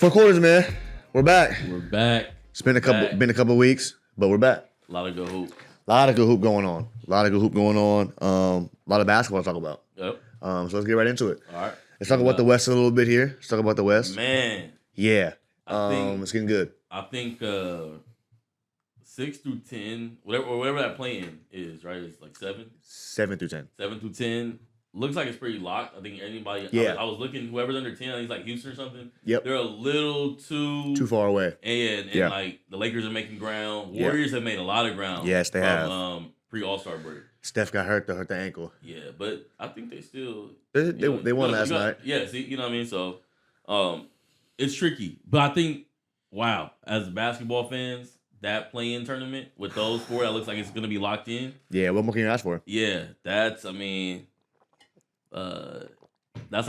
Four quarters, man. We're back. We're back. It's been a couple weeks, but we're back. A lot of good hoop. A lot of good hoop going on. A lot of basketball to talk about. Yep. So let's get right into it. All right. Let's talk about the West a little bit here. Let's talk about the West. Man. Yeah. I think it's getting good. I think 6 through 10, whatever that play-in is, right? It's like 7. 7 through 10. 7 through 10. Looks like it's pretty locked. I think anybody. Yeah. I was looking. Whoever's under 10, I think it's like Houston or something. Yep. They're a little too far away. And Yeah. like the Lakers are making ground. Yeah. Warriors have made a lot of ground. Yes, they have. Pre All-Star break. Steph got hurt the ankle. Yeah, but I think they still. They won last night. Yeah, see, you know what I mean? So, it's tricky. But I think, wow, as basketball fans, that play-in tournament with those four, that looks like it's going to be locked in. Yeah, what more can you ask for? Yeah, that's like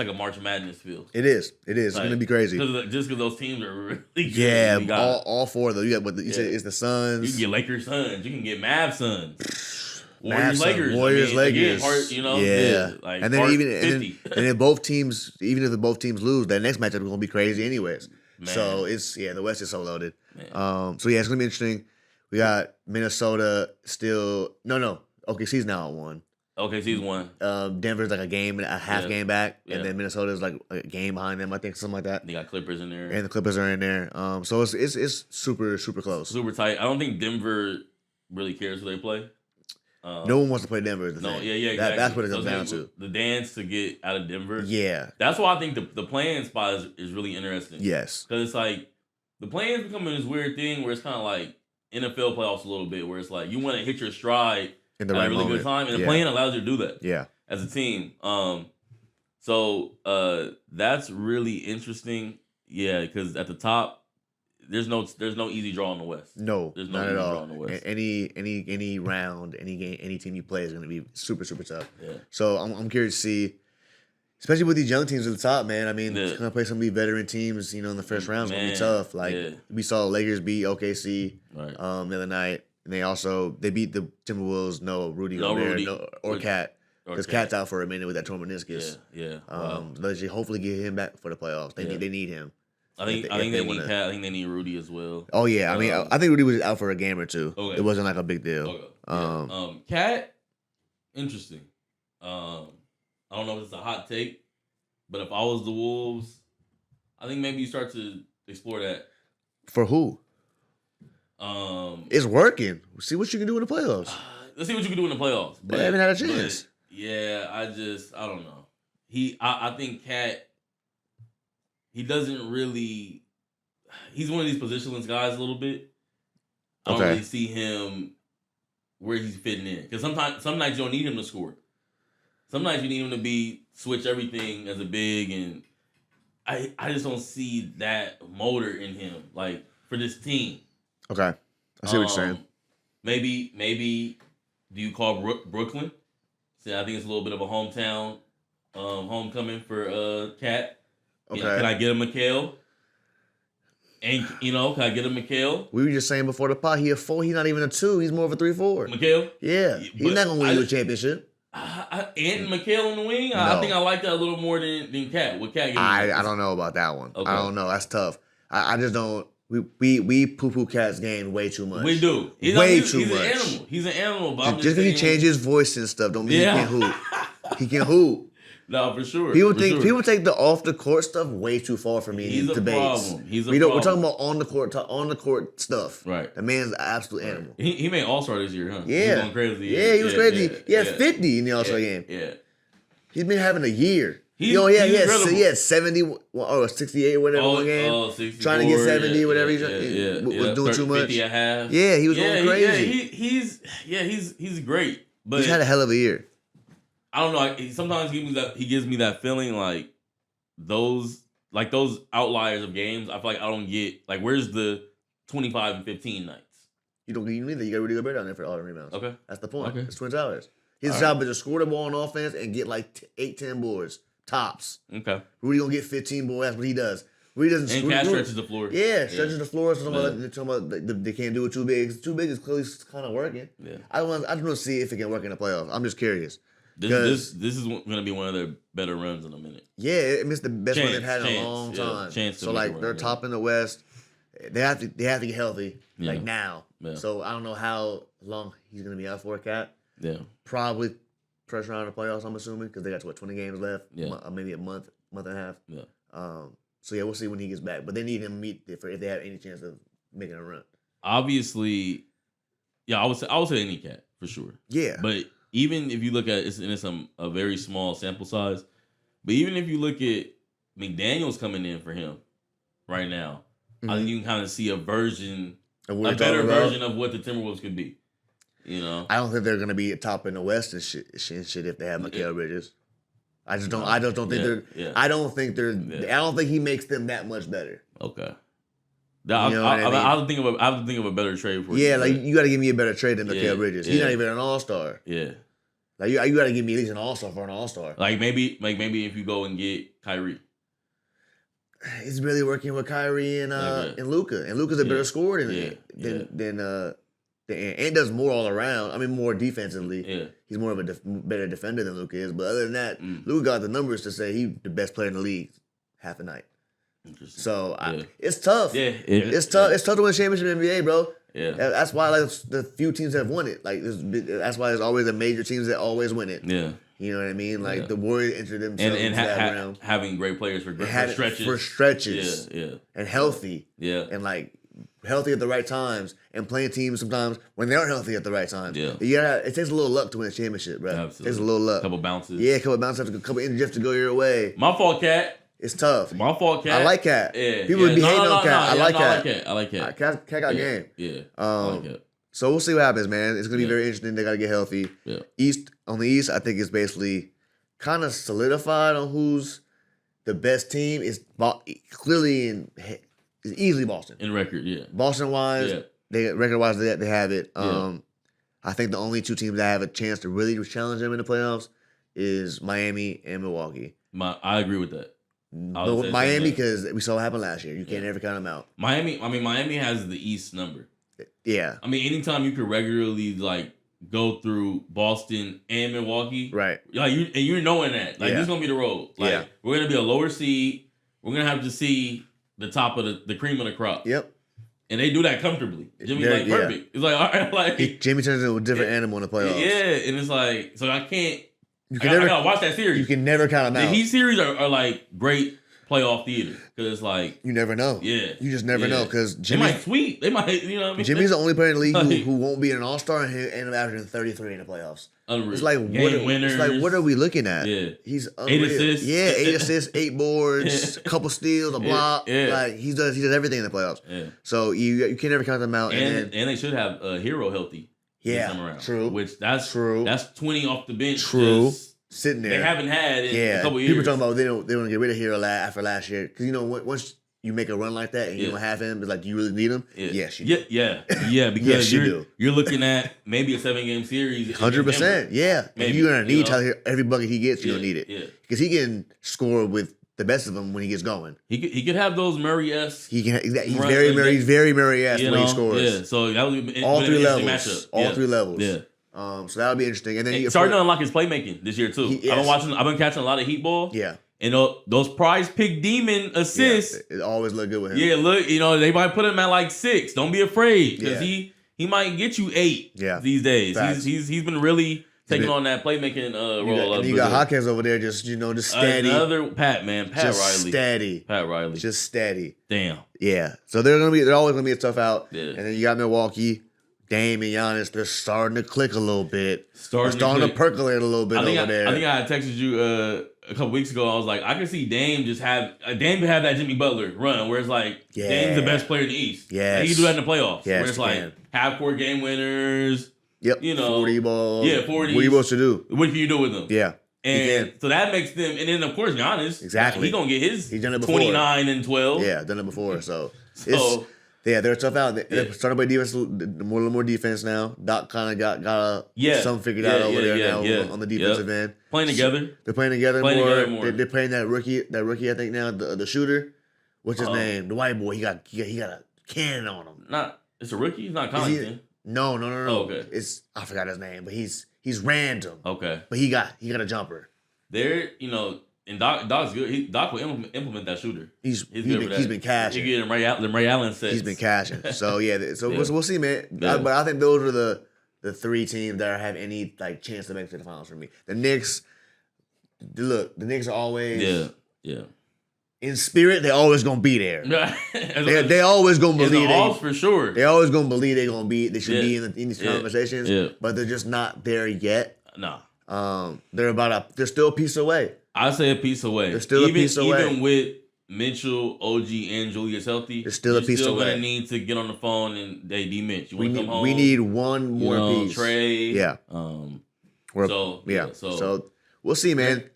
a March Madness feel. It is. It's going to be crazy. Just because those teams are really good. Yeah, all four of them. You got you said it's the Suns. You can get Lakers Suns. You can get Mavs Suns. Warriors Lakers. Lakers. Again, yeah. like and then then both teams, even if both teams lose, that next matchup is going to be crazy anyways. Man. So the West is so loaded. Man. So it's going to be interesting. We got Minnesota still. No. OKC's now at 1. OKC's 1. Denver's like a half game back, and then Minnesota's like a game behind them. I think something like that. They got Clippers in there, and the Clippers are in there. So it's super close, super tight. I don't think Denver really cares who they play. No one wants to play Denver. Exactly. That's what it comes down to. The dance to get out of Denver. Yeah, that's why I think the playing spot is really interesting. Yes, because it's like the playing is becoming this weird thing where it's kind of like NFL playoffs a little bit, where it's like you want to hit your stride in the right really moment. Good time, and the playing allows you to do that. Yeah, as a team. So that's really interesting. Yeah, because at the top. There's no easy draw in the West. No, there's no not easy at all. Draw in the West. Any round, any game, any team you play is going to be super tough. Yeah. So I'm curious to see, especially with these young teams at the top, man. I mean, it's going to play some of these veteran teams. In the first round, it's going to be tough. Like we saw Lakers beat OKC the other night, and they beat the Timberwolves. No Rudy or Cat. Because Cat's out for a minute with that torn meniscus. Yeah. Let's hopefully get him back for the playoffs. They need him. I think they need Cat. I think they need Rudy as well. Oh yeah, I mean, I think Rudy was out for a game or two. Okay. It wasn't like a big deal. Okay. Cat, interesting. I don't know if it's a hot take, but if I was the Wolves, I think maybe you start to explore that. For who? It's working. See what you can do in the playoffs. Let's see what you can do in the playoffs. But they haven't had a chance. I don't know. I think Cat. He doesn't really. He's one of these positionless guys a little bit. I don't really see him where he's fitting in because some nights you don't need him to score. Some nights you need him to switch everything as a big, and I just don't see that motor in him like for this team. Okay, I see what you're saying. Maybe do you call Brooklyn? See, I think it's a little bit of a hometown homecoming for Cat. Okay. Can I get a Mikal? And can I get a Mikal? We were just saying before the pot, he a 4. He's not even a 2. He's more of a 3-4. Mikal? Yeah, he's not gonna win you a championship. And Mikal on the wing, no. I think I like that a little more than Cat. What Cat? I don't know about that one. Okay. I don't know. That's tough. I just don't. We poo Cat's game way too much. We do. He's too much. He's an animal. But just because he changes his voice and stuff, don't mean he can't hoop. He can hoop. No, for sure. People take the off the court stuff way too far for me. He's in a debates. problem. We're talking about on the court stuff. Right. The man's an absolute animal. He made All-Star this year, huh? Yeah. He was going crazy. Yeah, he was crazy. He had 50 in the All-Star game. Yeah. He's been having a year. He had 70 or 68 or whatever one game. 64, trying to get 70, whatever he was doing too much. 50 a half. Yeah, he was going crazy. He's great. But he's had a hell of a year. I don't know. Sometimes he gives me that feeling like those outliers of games. I feel like I don't get like where's the 25 and 15 nights. You don't need that. You got Rudy Gobert down there for all the rebounds. Okay, that's the point. Okay. It's Twin Towers. His job is to score the ball on offense and get like 8-10 boards tops. Okay, Rudy gonna get 15 boards. That's what he does. Rudy doesn't. And Cat stretches the floor. Yeah, stretches the floor. So they're talking about they can't do it too big. Too big is clearly kind of working. Yeah, I just want to see if it can work in the playoffs. I'm just curious. This is going to be one of their better runs in a minute. Yeah, it's the best one they've had in a long time. So like they're top in the West. They have to get healthy like now. Yeah. So I don't know how long he's going to be out for, Cat. Yeah. Probably first round of the playoffs, I'm assuming, because they got 20 games left. Yeah. Maybe a month and a half. Yeah. So yeah, we'll see when he gets back. But they need him to meet if they have any chance of making a run. Obviously, yeah, I would say any Cat for sure. Yeah. But even if you look at it's a very small sample size, but even if you look at McDaniels coming in for him right now, I think you can kind of see a better version of what the Timberwolves could be. You know, I don't think they're gonna be a top in the West and shit if they have Mikal Bridges. I just don't. I don't think they're. Yeah. I don't think they're. Yeah. I don't think he makes them that much better. Okay. I have to think of a better trade for you. Yeah, like you got to give me a better trade than Mikal Bridges. He's not even an All-Star. Yeah. Like you got to give me at least an All-Star for an All-Star. Like maybe if you go and get Kyrie. He's really working with Kyrie and Luka, and Luka's a better scorer than and does more all around. I mean, more defensively. Yeah. He's more of a better defender than Luka is. But other than that, Luka got the numbers to say he's the best player in the league half a night. So it's tough. Yeah, it's tough. It's tough to win a championship in the NBA, bro. Yeah, that's why like the few teams that have won it. Like that's why there's always the major teams that always win it. Yeah. You know what I mean? Like the Warriors entered themselves and round. Having great players for stretches. For stretches. Yeah. And healthy. Yeah. And like healthy at the right times and playing teams sometimes when they aren't healthy at the right times. Yeah. It takes a little luck to win a championship, bro. Absolutely. It takes a little luck. Couple bounces. Yeah, a couple bounces, a couple injuries to go your way. My fault, Cat. It's tough. My fault, Cat. I like Cat. Yeah. People would be hating on Cat. I like Cat. I like Cat. Cat got game. Yeah. I like Cat. So we'll see what happens, man. It's gonna be very interesting. They gotta get healthy. Yeah. On the East, I think it's basically kind of solidified on who's the best team. It's clearly it's easily Boston in record. Yeah. Boston wise, record wise they have it. I think the only two teams that have a chance to really challenge them in the playoffs is Miami and Milwaukee. I agree with that. Miami, because we saw what happened last year. You can't ever count them out. Miami has the East number. Yeah. I mean, anytime you could regularly like go through Boston and Milwaukee, right? Like you're knowing that like this is gonna be the road. Like we're gonna be a lower seed. We're gonna have to see the top of the cream of the crop. Yep. And they do that comfortably. Jimmy's like perfect. It's like all right, like Jimmy turns into a different animal in the playoffs. Yeah, and it's like so I can't. I gotta watch that series. You can never count them out. The Heat series are like great playoff theater because it's like you never know. Yeah, you just never know because Jimmy might sweep. They might, you know what I mean. Jimmy's the only player in the league who won't be an All-Star and end up averaging 33 in the playoffs. Unreal. It's like what are we looking at? Yeah, he's unreal. 8 assists. Yeah, 8 assists, 8 boards, a couple steals, a block. Like he does everything in the playoffs. Yeah. So you can never count them out. And they should have a Hero healthy. Yeah, true. Which that's true. That's 20 off the bench. True. Sitting there, they haven't had in a couple years. People talking about they want to get rid of Hero after last year because once you make a run like that and you don't have him, it's like, do you really need him? Yeah. Yes, you do. Yeah, because you're looking at maybe a 7-game series. 100%. Yeah, maybe, you're gonna need every bucket he gets. You're gonna need it because he can score with the best of them when he gets going. He could have those Murray-esque. He's very Murray-esque when he scores. Yeah, so that would be all 3 levels. Matchup. All 3 levels. Yeah. So that'll be interesting. And then he's starting to unlock his playmaking this year too. I've been catching a lot of Heat ball. Yeah. And those prize pick demon assists. It always look good with him. Yeah, look, they might put him at like 6. Don't be afraid because he might get you 8. Yeah. These days. Facts. He's been really taking on that playmaking role. And you got Hawkins over there, just steady. Another Pat Riley. Pat Riley. Just steady. Damn. Yeah. So they're always gonna be a tough out. Yeah. And then you got Milwaukee. Dame and Giannis, they're starting to click a little bit. Starting to percolate a little bit over there. I think I texted you a couple weeks ago. I was like, I can see Dame have that Jimmy Butler run where it's like Dame's the best player in the East. Yeah, he can do that in the playoffs. Where it's like half-court game winners. Yep. 40 balls. Yeah, 40. What are you supposed to do? What can you do with them? Yeah. And so that makes them, and then of course Giannis. Exactly. He's gonna get his He's done it before. 29 and 12. Yeah, done it before. Yeah, they're tough out. They're starting by defense, a little more defense now. Doc kind of got some figured out over there now on the defensive end. Playing together. They're playing together more. They're playing that rookie I think now, the shooter. What's his name? The white boy. He got a cannon on him. It's a rookie? He's not Connaughton. No. Oh, okay. I forgot his name, but he's He's random. Okay. But he got a jumper. There, and Doc's good. Doc will implement that shooter. He's been cashing. He get them Ray Allen sets. He's been cashing. So we'll see, man. Yeah. But I think those are the 3 teams that have any chance to make it to the finals for me. The Knicks. Look, the Knicks are always in spirit. They're always gonna be there. they always gonna believe for sure. They always gonna believe they're gonna be. They should be in these conversations. Yeah. But they're just not there yet. No. They're still a piece away. I say a piece away. They're still a piece away. Even with Mitchell, OG, and Julius healthy, they're still a piece away. You're still gonna need to get on the phone and D Mitch. You want to come home? We need one more piece. Trey. Yeah. So we'll see, man.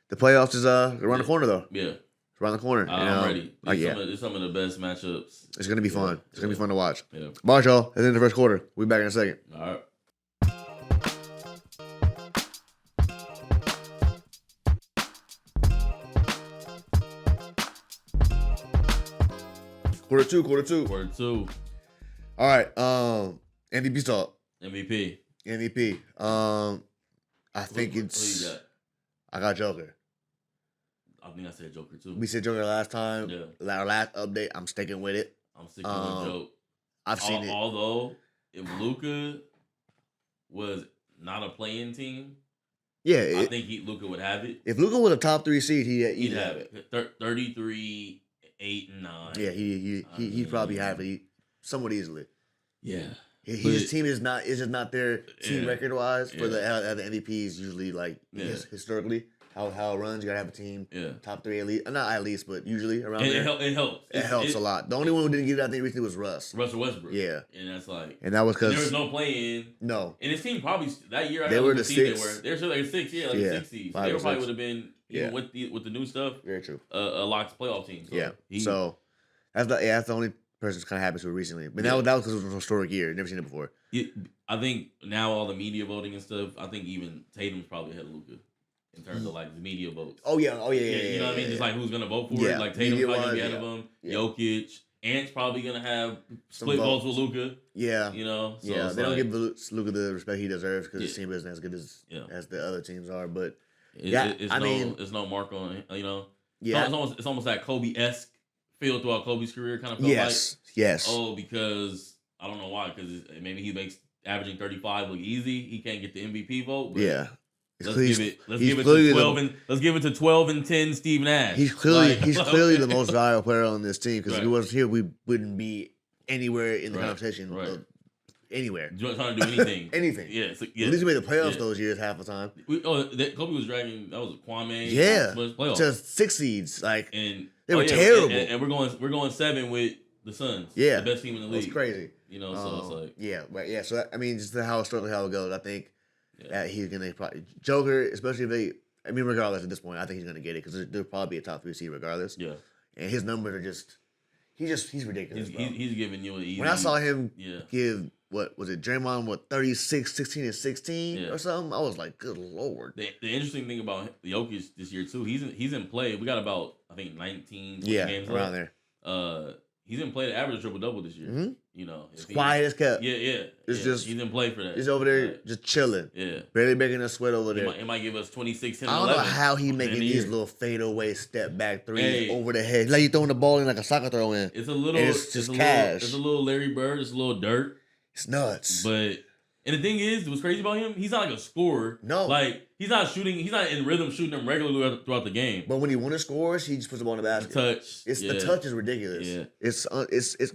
The playoffs is around the corner though. Yeah. It's around the corner. I'm ready. It's some of the best matchups. It's gonna be fun. It's gonna be fun to watch. Yeah. All right, y'all. It's in the first quarter. We'll be back in a second. All right. Quarter two. All right. MVP talk. MVP. I think it's. I got Joker. I think I said Joker too. We said Joker last time. Yeah. Our last update. I'm sticking with it. I'm sticking with Joker. I've seen it. Although, if Luka was not a playing team, I think Luka would have it. If Luka was a top 3 seed, he'd have it. 33, 8, and 9. Yeah, he'd probably have it somewhat easily. Yeah. His team is just not there team record wise for the MVPs usually historically how it runs. You gotta have a team top 3 at least, not at least, but usually around there. It helps. It helps a lot. The only one who didn't get it, I think, recently was Russell Westbrook. Yeah, and that's and that was because there was no play-in. No, and his team probably that year they were the 6. They were still like 6, like 6 seeds. They probably would have been with the new stuff. Very true. A locked playoff team. So so that's the only person who's kind of happened to it recently. But that was because it was a historic year. Never seen it before. I think now all the media voting and stuff. I think even Tatum's probably ahead of Luka in terms of the media votes. Oh yeah. You know what I mean? Just who's gonna vote for it. Like Tatum's probably gonna be ahead of him. Yeah. Jokic, Ant's probably gonna have split votes with Luka. Yeah. So they don't give Luka the respect he deserves because his team isn't as good as the other teams are. But it's no mark on it's almost that Kobe-esque feel throughout Kobe's career kind of felt Yes. Oh, because I don't know why. Because maybe he makes averaging 35 look easy. He can't get the MVP vote. But let's give it to 12 and 10 Steve Nash. He's clearly the most valuable player on this team because if he wasn't here, we wouldn't be anywhere in the conversation. Anywhere. Trying to do anything. Anything. Yeah. At least we made the playoffs those years half the time. Kobe was dragging. That was Kwame. Yeah. Just 6 seeds. And they were terrible. And we're going 7 with the Suns. Yeah. The best team in the league. It's crazy. So it's like So just how it goes. I think that he's gonna probably Joker, especially if regardless at this point, I think he's gonna get it because there'll probably be a top 3 seed regardless. Yeah. And his numbers are he's ridiculous. He's giving you an easy. When I saw him give what was it, Draymond 36, 16, and 16 or something, I was like, good lord. The interesting thing about Jokic this year too, he's in play. We got about I think 19 games around left. There. He's in play to average triple-double this year. Mm-hmm. It's quiet as kept. Yeah. He's in play for that. He's over there just chilling. Yeah. Barely making a sweat over there. He might give us 26, 10, I don't 11. know how he making these little fadeaway step back threes over the head. Like you throwing the ball in like a soccer throw in. It's a little. It's just cash. It's a little Larry Bird. It's a little dirt. It's nuts. And the thing is, what's crazy about him, he's not like a scorer. No. He's not shooting. He's not in rhythm shooting them regularly throughout the game. But when he wants to score, he just puts the ball in the basket. The touch is ridiculous. Yeah. It's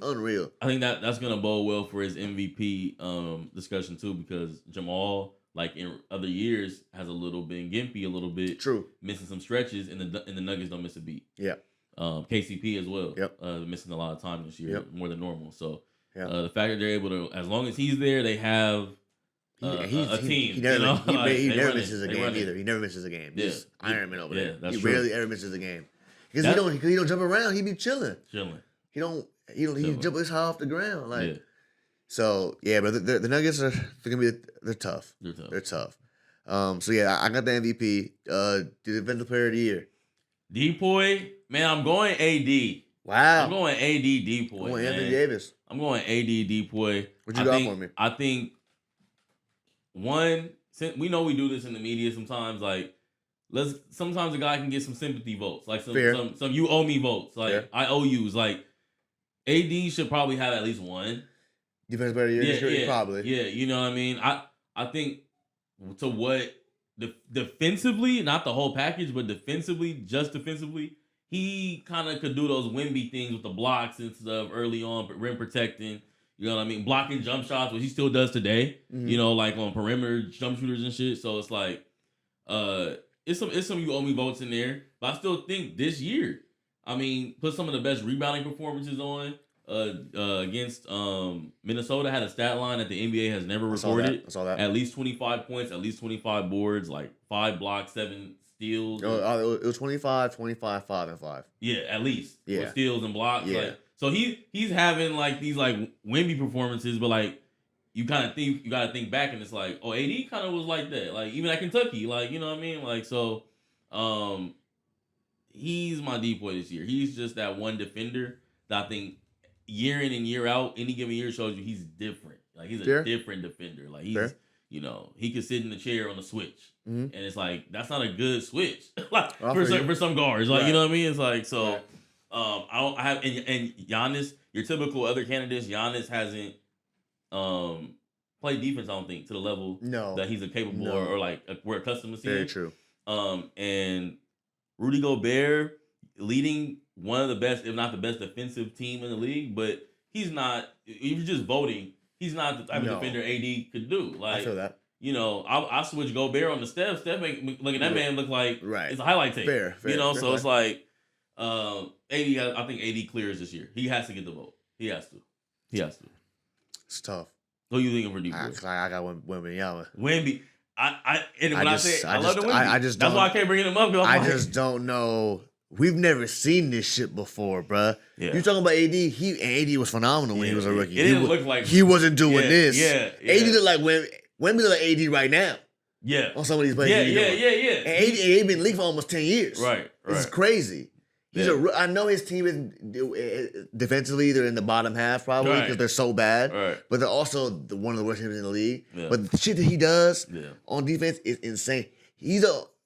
unreal. I think that's gonna bode well for his MVP discussion too, because Jamal, like in other years, has a little bit gimpy, a little bit missing some stretches, and the Nuggets don't miss a beat. Yeah. KCP as well. Yep. Missing a lot of time this year, more than normal. So. The fact that they're able to, as long as he's there, they have a team. He never misses a game either. He never misses a game. He's Iron Man over there. He rarely ever misses a game because he don't jump around. He be chilling. He jumps high off the ground So but the Nuggets they're tough. They're tough. I got the MVP. The defensive player of the year. DPOY, man, I'm going AD. Wow. I'm going AD DPOY. I'm going Anthony Davis. I'm going AD DPOY. What you got for me? I think one, we know we do this in the media sometimes. Like, sometimes a guy can get some sympathy votes, like some you owe me votes, like Fair. I owe yous. Like, AD should probably have at least one. Defense better year, probably. Yeah, you know what I mean. I think to what defensively, not the whole package, but defensively, he kind of could do those Wemby things with the blocks and stuff early on, but rim protecting. You know what I mean? Blocking jump shots, which he still does today. Mm-hmm. You know, like on perimeter jump shooters and shit. So it's like, it's some you owe me votes in there. But I still think this year, I mean, put some of the best rebounding performances on. Against Minnesota, had a stat line that the NBA has never recorded. I saw that. At least 25 points, at least 25 boards, like 5 blocks, 7 steals. It was 25, 5, and 5. Yeah, at least. Yeah. With steals and blocks. Yeah. Like, so he's having like these like Wemby performances, but like you gotta think back and it's like, oh, AD kind of was like that. Like even at Kentucky, like, you know what I mean? Like, so he's my DPOY this year. He's just that one defender that I think year in and year out, any given year shows you he's different. Like he's a different defender. Like he's, you know, he could sit in the chair on the switch, and it's like that's not a good switch. Like for some guards, like you know what I mean. It's like so. I have and Giannis, your typical other candidates. Giannis hasn't played defense. I don't think to the level that he's capable or like we're accustomed to seeing. Very true. And Rudy Gobert leading one of the best, if not the best, defensive team in the league, but he's not. If you're just voting, he's not the type of defender AD could do. Like, I feel that. You know, I switch Gobert on the Steph. Steph look at that man look like it's a highlight tape. Fair, you know, fair so it's like AD. I think AD clears this year. He has to get the vote. He has to. It's tough. Who you thinking for DPOY? I got Wemby. Wemby. I love the Wemby. I just that's why I can't bring him up. I just don't know. We've never seen this shit before, bruh. Yeah. You talking about AD? AD was phenomenal when he was a rookie. It didn't look like he wasn't doing this. Yeah. AD look like Wemby look like AD right now. Yeah. On some of these plays. Yeah. And AD been in the league for almost 10 years. Right. It's crazy. I know his team is defensively they're in the bottom half probably because they're so bad. Right. But they're also one of the worst teams in the league. Yeah. But the shit that he does on defense is insane.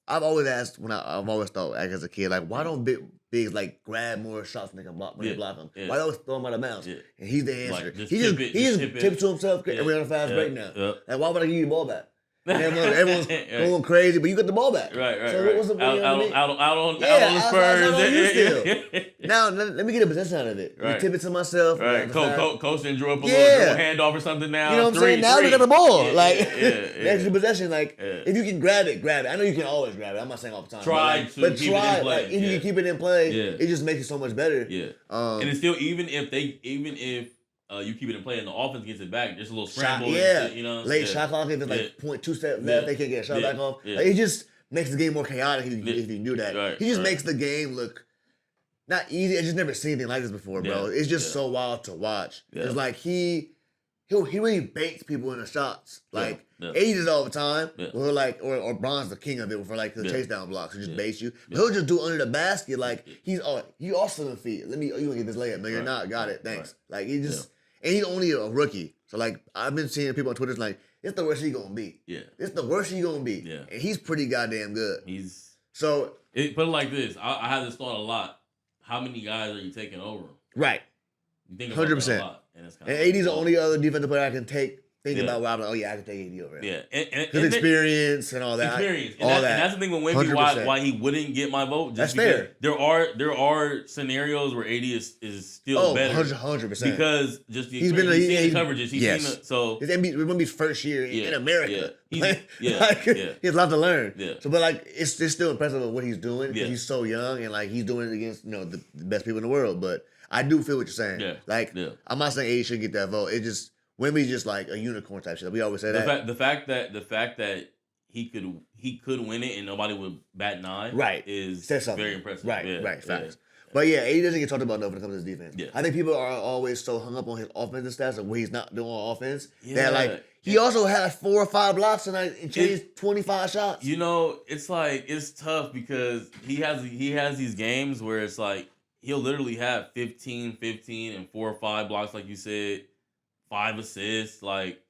I've always asked I've always thought like, as a kid, like why don't bigs like grab more shots when they can block when they block them? Why always throw them out of bounds? Yeah. And he's the answer. Like, he just tips to himself every other fast break now. Like why would I give you the ball back? Everyone's going crazy, but you get the ball back. Right. So what's the out on the Spurs? Now let me get a possession out of it. Right. Tip it to myself. Right. Coach and drew up a little handoff or something now. You know what I'm saying? Now we got the ball. Extra possession. Like if you can grab it. I know you can always grab it. I'm not saying all the time. But try. Like if you can keep it in play, it just makes it so much better. Yeah. And it's still even if you keep it in play and the offense gets it back, there's a little scramble. You know, late shot clock. If it's like 0.2 steps left, they can't get a shot back off. Like, it just makes the game more chaotic if you do that. Right, he just makes the game look not easy. I just never seen anything like this before, bro. It's just so wild to watch. It's like he really baits people in the shots. Like AD does all the time. Or Bron's the king of it for like the chase down blocks. He just baits you. But he'll just do under the basket. Like you also in the feet. You gonna get this layup. No, you're not. Got it. Thanks. Like he just. And he's only a rookie. So, like, I've been seeing people on Twitter like, it's the worst he's going to be. Yeah. It's the worst he's going to be. Yeah. And he's pretty goddamn good. Put it like this. I have this thought a lot. How many guys are you taking over him? Right. You think about 100%. That a lot. And AD's the only other defensive player I can think about where I'm like, I can take AD over him. Yeah. His experience and all that. And that's the thing with Wemby, why he wouldn't get my vote. Just that's fair. There are scenarios where AD is still better. 100%. Because just the coverages. He's seen so it's Wemby's first year in America. He has a lot to learn. Yeah. So, but like, it's still impressive of what he's doing because he's so young and like he's doing it against the best people in the world. But I do feel what you're saying. Yeah. Like, I'm not saying AD should get that vote. It just Wemby's just like a unicorn type shit. We always say that. The fact that he could win it and nobody would bat an eye is very impressive. Right. Facts. But yeah, AD doesn't get talked about enough when it comes to his defense. Yeah. I think people are always so hung up on his offensive stats and what he's not doing on offense. That like he also had 4 or 5 blocks tonight and chased 25 shots. You know, it's like it's tough because he has these games where it's like he'll literally have 15 and 4 or 5 blocks, like you said. 5 assists, like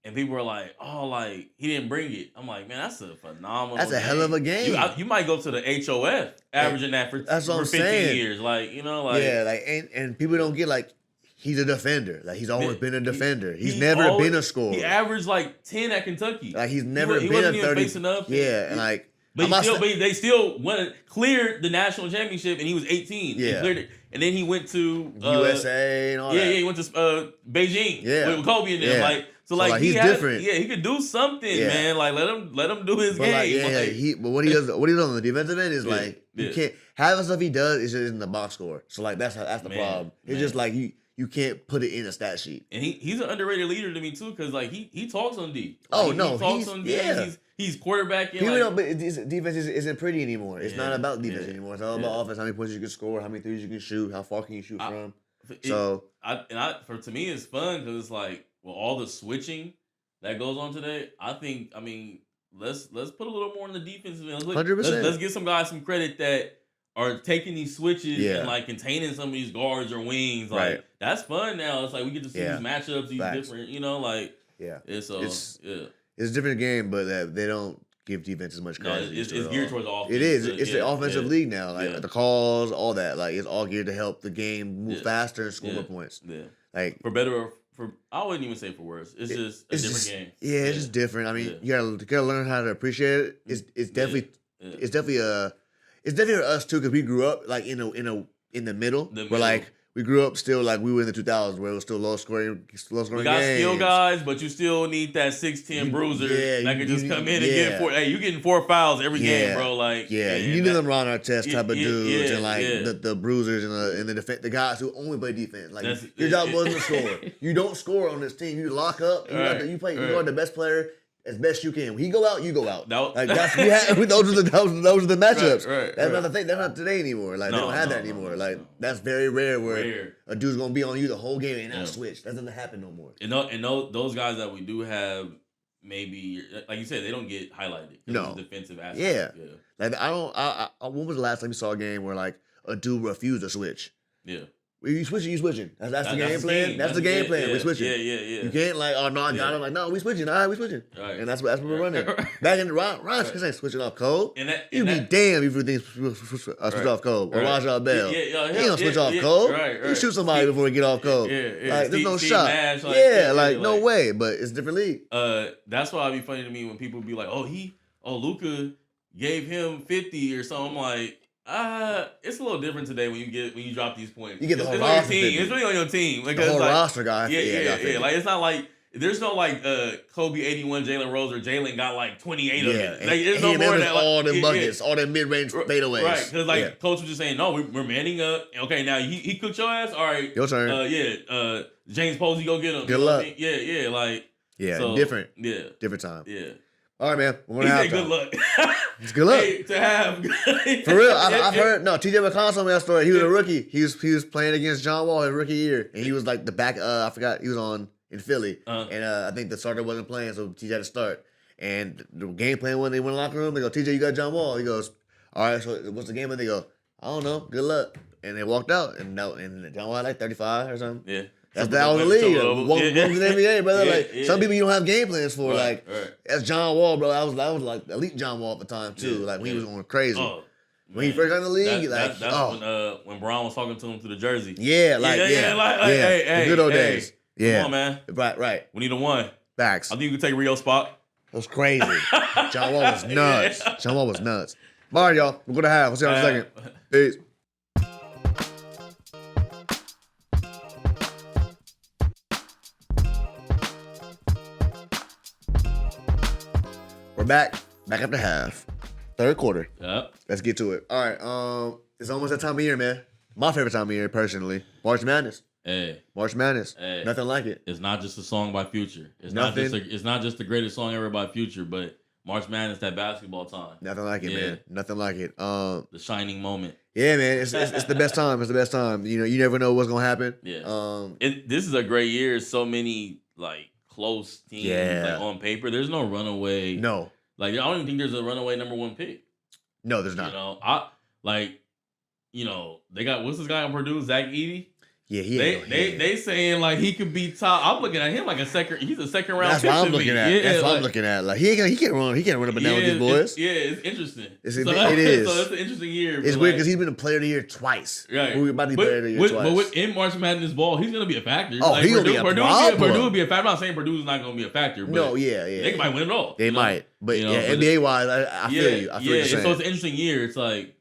And people were like, "Oh, like he didn't bring it." I'm like, "Man, that's a phenomenal. That's a game. hell of a game. You might go to the HOF averaging that for 15 years, like like yeah, like and people don't get like he's a defender. Like he's always been a defender. He's never been a scorer. He averaged like 10 at Kentucky. Like he's never been a 30. Facing up. Yeah, and like. But they still cleared the national championship, and he was 18. Yeah. He cleared it. And then he went to USA and all that. Yeah, he went to Beijing with Kobe and them. Yeah. Like, so he's different. Yeah, he could do something, man. Like let him do his game. But what he does on the defensive end is like you can't half the stuff he does is just in the box score. So like that's the problem. It's just like you can't put it in a stat sheet. And he's an underrated leader to me too, because like he talks on D. Like, he talks on D. Yeah. He's quarterbacking. People don't, but defense isn't pretty anymore. It's not about defense anymore. It's all about offense. How many points you can score, how many threes you can shoot, how far can you shoot from. To me, it's fun because it's like all the switching that goes on today. Let's put a little more in the defensive end. 100%. Let's give some guys some credit that are taking these switches and like containing some of these guards or wings. Like that's fun now. It's like we get to see these matchups, these different, It's a different game, but they don't give defense as much credit. It's geared towards offense. It is. It's the offensive league now. Like the calls, all that. Like it's all geared to help the game move faster and score more points. Yeah. Like for better or I wouldn't even say for worse. It's just a different game. Yeah, it's just different. I mean, you gotta learn how to appreciate it. It's definitely us too, because we grew up like in the middle. Where like we grew up still like we were in the 2000s where it was still low scoring We got games. skill guys, but you still need that 6'10" bruiser that can just come in and get 4. Hey, you getting 4 fouls every game, bro. Like you need them Ron Artest type of dudes and like the bruisers and the defense, the guys who only play defense. Like your job wasn't to score. You don't score on this team. You lock up. You are the best player. As best you can. When he go out, you go out. No. Like those are the matchups. Right, that's not the thing. That's not today anymore. Like they don't have that anymore. Like that's very rare where a dude's gonna be on you the whole game and not switch. That doesn't happen no more. And those guys that we do have, maybe like you said, they don't get highlighted. No defensive aspect. Yeah. Like when was the last time you saw a game where like a dude refused to switch? Yeah. You switching. That's the game plan. That's the game plan. We switching. Yeah. You can't like, oh no, I got him. Like, no, we switching. All right, we switching. Right. And that's what we're running. Back in the Ron ain't switching off Cole. You'd be damn if you think switch off Cole or Rajah Bell. He don't switch off Cole. He shoot somebody before he get off Cole. Like there's no shot. Nash, no way. But it's a different league. That's why it'd be funny to me when people be like, Luka gave him 50 or something. I'm like. It's a little different today when you drop these points. You get the whole roster. On your team. It's really on your team. Because the whole roster guy. Yeah. Like it's not like there's no like Kobe 81, Jalen Rose, or Jalen got like 28 of it. Like there's no more of that. All them buckets, all them mid range fadeaways. Right, because coach was just saying, no, we're manning up. Okay, now he cooked your ass. All right, your turn. James Posey, go get him. Good luck. Different time. Yeah. All right, man. We're gonna have good luck. It's good luck to have. For real, I've heard. No, TJ McConnell told me that story. He was a rookie. He was playing against John Wall his rookie year, and he was like the back. I forgot he was in Philly, and I think the starter wasn't playing, so TJ had to start. And the game plan when they went in the locker room, they go, TJ, you got John Wall. He goes, all right. So what's the game? And they go, I don't know. Good luck. And they walked out, and John Wall had like 35 or something. Yeah. That was the league. Welcome to the NBA, brother. Some people you don't have game plans for. That's John Wall, bro. I was like elite John Wall at the time too. Like when he was going crazy. When he first got in the league, that's when Brown was talking to him through the jersey. Hey, the good old days. Yeah, come on, man. Right. We need a one. Facts. I think you could take Rio's spot. It was crazy. John Wall was nuts. John Wall was nuts. All right, y'all. We're gonna have. We'll see you in a second. Peace. We're back after half. Third quarter. Yep. Let's get to it. All right. It's almost that time of year, man. My favorite time of year, personally. March Madness. March Madness. Nothing like it. It's not just a song by Future. It's not just the greatest song ever by Future, but March Madness, that basketball time. Nothing like it, man. Nothing like it. The shining moment. Yeah, man. It's the best time. It's the best time. You know, you never know what's gonna happen. Yeah. This is a great year. So many like close teams on paper. There's no runaway. No. Like I don't even think there's a runaway number one pick. No, there's not. You know, they got what's this guy on Purdue, Zach Edey. Yeah, they saying like he could be top. I'm looking at him like he's a second round. That's what I'm looking at. Yeah, that's what I'm looking at. Like he can't run up and down with these boys. It's interesting. It is. So it's an interesting year. It's weird because he's been a player of the year twice. Right. We're about to be player of the year twice. But in March Madness ball, he's gonna be a factor. Oh, he's gonna be a problem. Purdue will be a factor. I'm not saying Purdue's not gonna be a factor. But no, yeah. They might win it all. They might, but NBA wise, I feel you. I feel you. So it's an interesting year. It's like.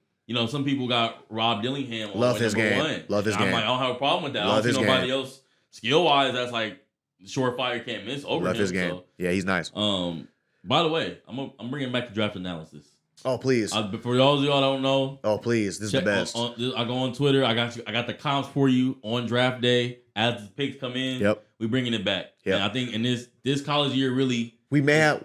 Some people got Rob Dillingham. Love his game. Love his game. I'm like, I don't have a problem with that. I don't see nobody else skill wise that's like surefire can't miss over him. Love his game. So, yeah, he's nice. By the way, I'm bringing back the draft analysis. Oh please. For those of y'all that don't know. Oh please, this is the best. I go on Twitter. I got the comps for you on draft day as the picks come in. Yep. We bringing it back. Yep. And I think in this college year really. We may have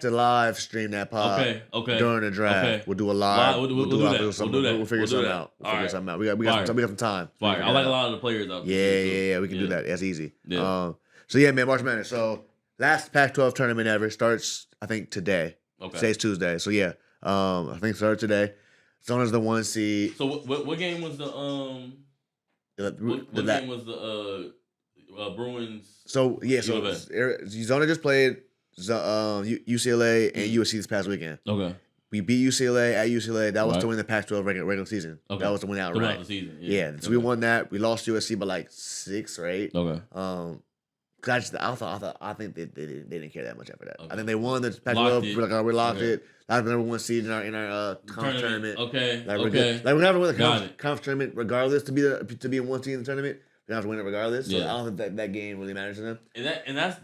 to live stream that pod. Okay. During the draft, okay. We'll do a live. We'll do that. We'll figure something out. We got some time. Fire. I like a lot of the players out there. Yeah. We can do that. That's easy. Yeah. So yeah, man, March Madness. So last Pac-12 tournament ever starts, I think, today. Okay. Today's Tuesday. So yeah, I think it started today. Zona's the 1 seed. So what game was the What game was the Bruins? So yeah, Zona just played UCLA and USC this past weekend. Okay. We beat UCLA at UCLA. That was to win the Pac-12 regular season. Okay. That was to win outright. The season. Yeah. So we won that. We lost USC by like 6 or 8. Okay. I think they didn't care that much after that. Okay. I think they won the Pac-12. We locked it. That was the number 1 seed in our conference tournament. Okay. We're gonna have to win the conference tournament regardless to be a 1 seed in the tournament. We're gonna have to win it regardless. So I don't think that game really matters to them. And that's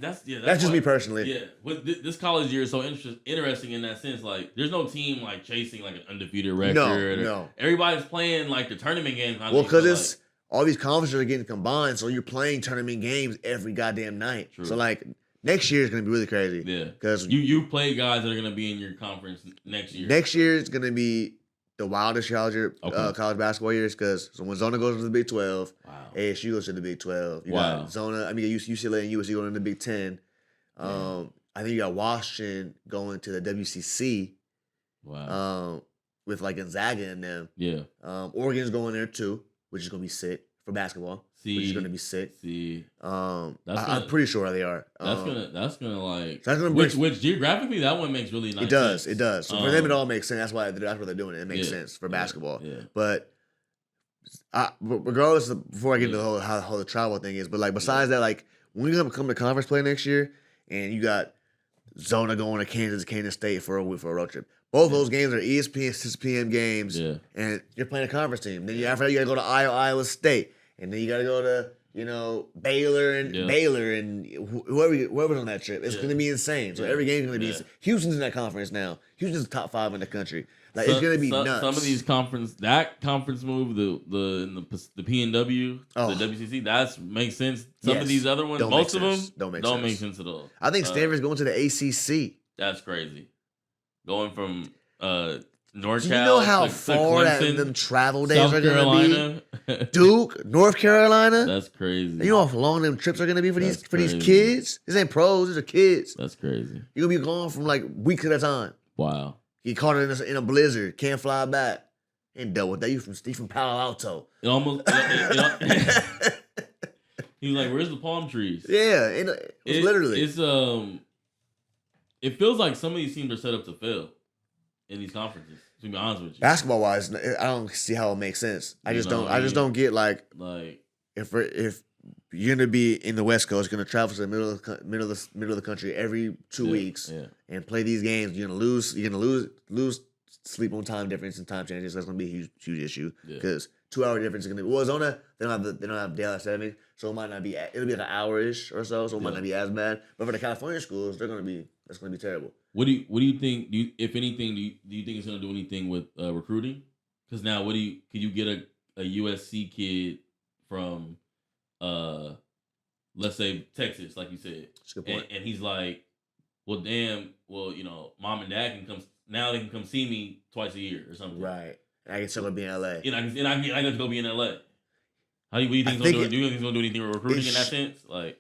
just me personally. Yeah. With this college year is so interesting in that sense. Like, there's no team like chasing like an undefeated record. No. Everybody's playing like the tournament games. Well, because it's all these conferences are getting combined, so you're playing tournament games every goddamn night. True. So like next year is gonna be really crazy. Yeah. Because you play guys that are gonna be in your conference next year. Next year is gonna be the wildest college basketball years because when Zona goes to the Big 12, ASU goes to the Big 12. You got UCLA and USC going to the Big 10. I think you got Washington going to the WCC. Wow. With like Gonzaga in them. Yeah. Oregon's going there too, which is gonna be sick for basketball. Which is gonna be sick. I'm pretty sure they are. That's gonna which geographically that one makes really nice. It does. So for them, it all makes sense. That's why they're doing it. It makes sense for basketball. Yeah. But regardless, before I get into the whole how the travel thing is, but like besides that, like when you come to conference play next year, and you got Zona going to Kansas State for a road trip. Both those games are ESPN 6 p.m. games, and you're playing a conference team. Then after that, you got to go to Iowa State. And then you got to go to, Baylor and whoever's on that trip. It's going to be insane. So every game's going to be insane. Houston's in that conference now. Houston's top 5 in the country. Like it's going to be nuts. Some of these conference move, the PNW, the WCC, that makes sense. Some of these other ones, most of them don't make sense at all. I think Stanford's going to the ACC. That's crazy. Going from NorCal. Do you know how far them travel days are going to be? Duke, North Carolina. That's crazy. You know how long them trips are going to be for these kids? This ain't pros. These are kids. That's crazy. You're going to be gone from like weeks at a time. Wow. Get caught in a blizzard. Can't fly back. Ain't dealt with that. You from Palo Alto. It almost. He was like, "Where's the palm trees?" Yeah, it's literally. It feels like some of these teams are set up to fail in these conferences. To be honest with you, basketball wise, I don't see how it makes sense. I just don't get like if you're gonna be in the West Coast, gonna travel to the middle of the country every 2 weeks and play these games. You're gonna lose sleep on time difference and time changes. That's gonna be a huge issue because 2 hour difference is gonna be. Well, Arizona they don't have daylight savings, so it might not be. It'll be like an hour-ish or so, it might not be as bad. But for the California schools, that's gonna be terrible. What do you think? If anything, do you think it's gonna do anything with recruiting? Because now, could you get a USC kid from, let's say Texas, like you said, that's a good point. And he's like, well, damn, mom and dad can come now. They can come see me twice a year or something. Right. And I can still be in LA. And I get to go be in LA. What do you think he's gonna do? Do you think he's gonna do anything with recruiting in that sense? Like,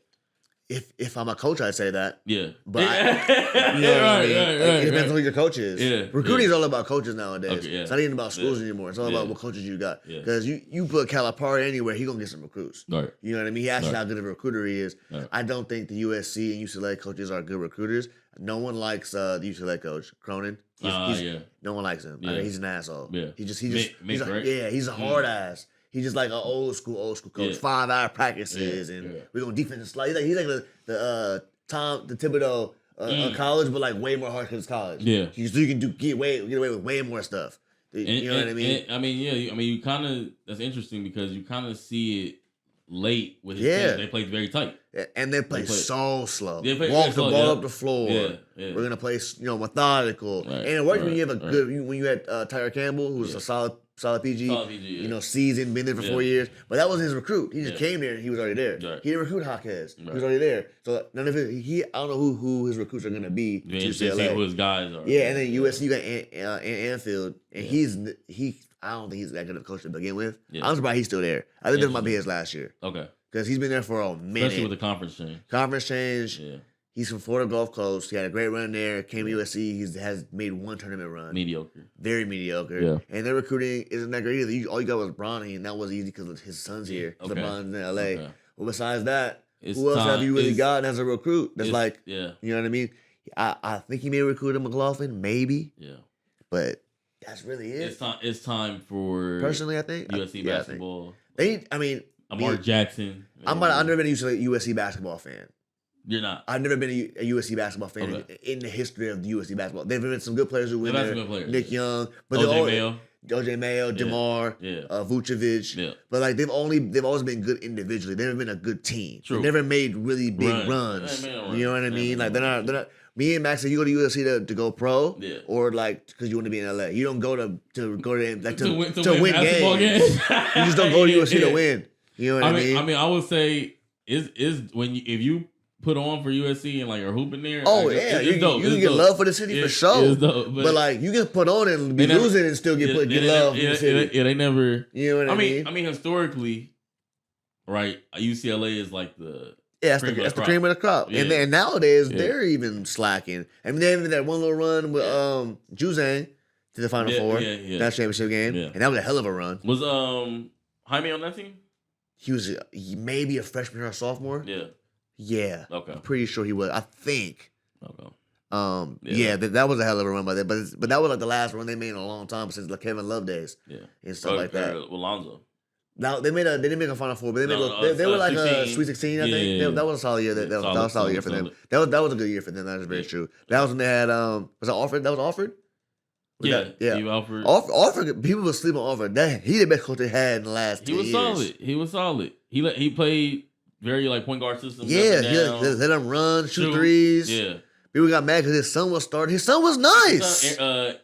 If I'm a coach, I'd say that. Yeah. But you know what I mean? It depends on who your coach is. Yeah. Recruiting is all about coaches nowadays. Okay, yeah. It's not even about schools anymore. It's all about what coaches you got. Because you put Calipari anywhere, he gonna get some recruits. Right. You know what I mean? He actually how good of a recruiter he is. Right. I don't think the USC and UCLA coaches are good recruiters. No one likes the UCLA coach, Cronin. No one likes him. Yeah. I mean, he's an asshole. Yeah. He's a hard ass. He's just like an old school coach. 5-hour practices and we're gonna defensive slide. He's like the Thibodeau of college, but like way more hard because it's college. Yeah. So you can get away with way more stuff. You know what I mean? You kind of that's interesting because you kind of see it late with his team. They played very tight. And they play so slow. Walk the ball up the floor. Yeah. We're gonna play methodical. Right. And it worked when you have when you had Tyler Campbell, who was a solid PG. Seasoned, been there for 4 years. But that wasn't his recruit. He just came there and he was already there. Right. He didn't recruit Hawkes. He was already there. So none of it. I don't know who his recruits are gonna be. UCLA. Who his guys are. Yeah, and then USC you got Anfield, and I don't think he's that good of a coach to begin with. Yeah. I'm surprised he's still there. I think this might be his last year. Okay. Because he's been there for a minute. Especially with the conference change. Yeah. He's from Florida Gulf Coast. He had a great run there. Came to USC. He has made one tournament run. Mediocre. Very mediocre. Yeah. And their recruiting isn't that great either. All you got was Bronny, and that was easy because his son's here. Okay. LeBron's in LA. Okay. Well, besides that, who else have you really gotten as a recruit? That's you know what I mean? I think he may recruit a McLaughlin, maybe. Yeah. But that's really it. It's time for personally, I think USC basketball. Mark Jackson. I've never been a USC basketball fan. You're not. I've never been a USC basketball fan in the history of the USC basketball. There've been some good players who win there. Nick Young, but OJ Mayo, DeMar, Vucevic. But like they've always been good individually. They've never been a good team. True. They've never made really big runs. You know what I mean? Like they're not. Me and Max said, you go to USC to go pro, or like because you want to be in LA. You don't go to win games. You just don't go to USC to win. You know what I mean? I mean, I would say if you put on for USC and like are hooping there. Oh yeah, you can get love for the city for sure. But like you can put on and be losing and still get love for the city. Yeah, they never. You know what I mean? I mean historically, right? UCLA is like the. Yeah, that's the cream of the crop. Yeah. And nowadays, they're even slacking. I mean, they had that one little run with Juzang to the Final Four. That championship game. Yeah. And that was a hell of a run. Was Jaime on that team? He was maybe a freshman or a sophomore. Yeah. Yeah. Okay. I'm pretty sure he was. I think. Okay. That was a hell of a run by them. But that was like the last run they made in a long time since like Kevin Love days. Yeah. And stuff like that. Alonzo. Now they didn't make a Final Four, but they were like 16. A Sweet 16, I think. Yeah. That was a solid year. That was a solid year for them. That was a good year for them. That is very true. That was when they had was it Alfred? That was Alfred? Steve Alford. Alford, people were sleeping on Alford. He the best coach they had in the last 10 years. He was solid. He played very like point guard system. Yeah, let him run, shoot threes. Yeah. People got mad because his son was starting. His son was nice.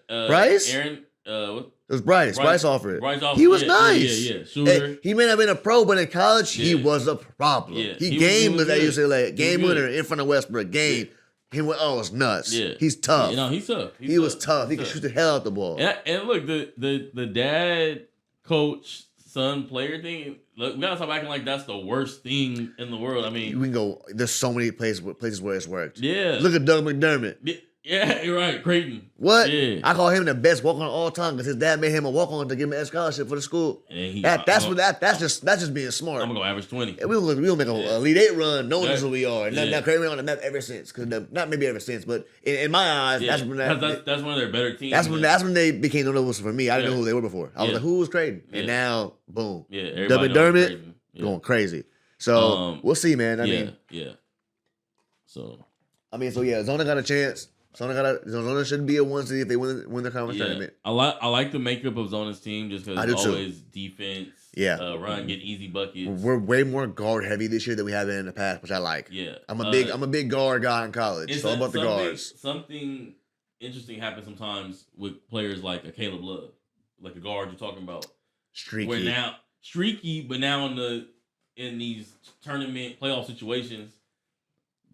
Bryce? Aaron, what? It was Bryce. Bryce Alford. He was nice. Yeah. Shooter. He may not have been a pro, but in college, he was a problem. Yeah. He game was at UCLA. Game winner in front of Westbrook. Game. He went, it's nuts. Yeah. He's tough. He's tough. He was tough. He could shoot the hell out the ball. And look, the dad, coach, son, player thing, look, we gotta stop acting like that's the worst thing in the world. I mean, we can go, there's so many places where it's worked. Yeah. Look at Doug McDermott. Yeah, you're right. Creighton. What? Yeah. I call him the best walk-on of all time because his dad made him a walk-on to give him a scholarship for the school. That's just being smart. I'm gonna go average 20. And we'll make an Elite 8 run. No one knows who we are. Now Creighton been on the map ever since. Not maybe ever since, but in my eyes, that's when that's one of their better teams. That's when they became notable for me. I didn't know who they were before. I was like, who was Creighton? And now, boom. Yeah, Doug McDermott going crazy. So we'll see, man. I mean, Zona got a chance. Zona shouldn't be a 1 seed if they win the conference tournament. I like the makeup of Zona's team just because it's always defense, run, get easy buckets. We're way more guard heavy this year than we have been in the past, which I like. Yeah, I'm a big guard guy in college. It's all about the guards. Something interesting happens sometimes with players like a Caleb Love, like a guard you're talking about. Streaky, but now in these tournament playoff situations,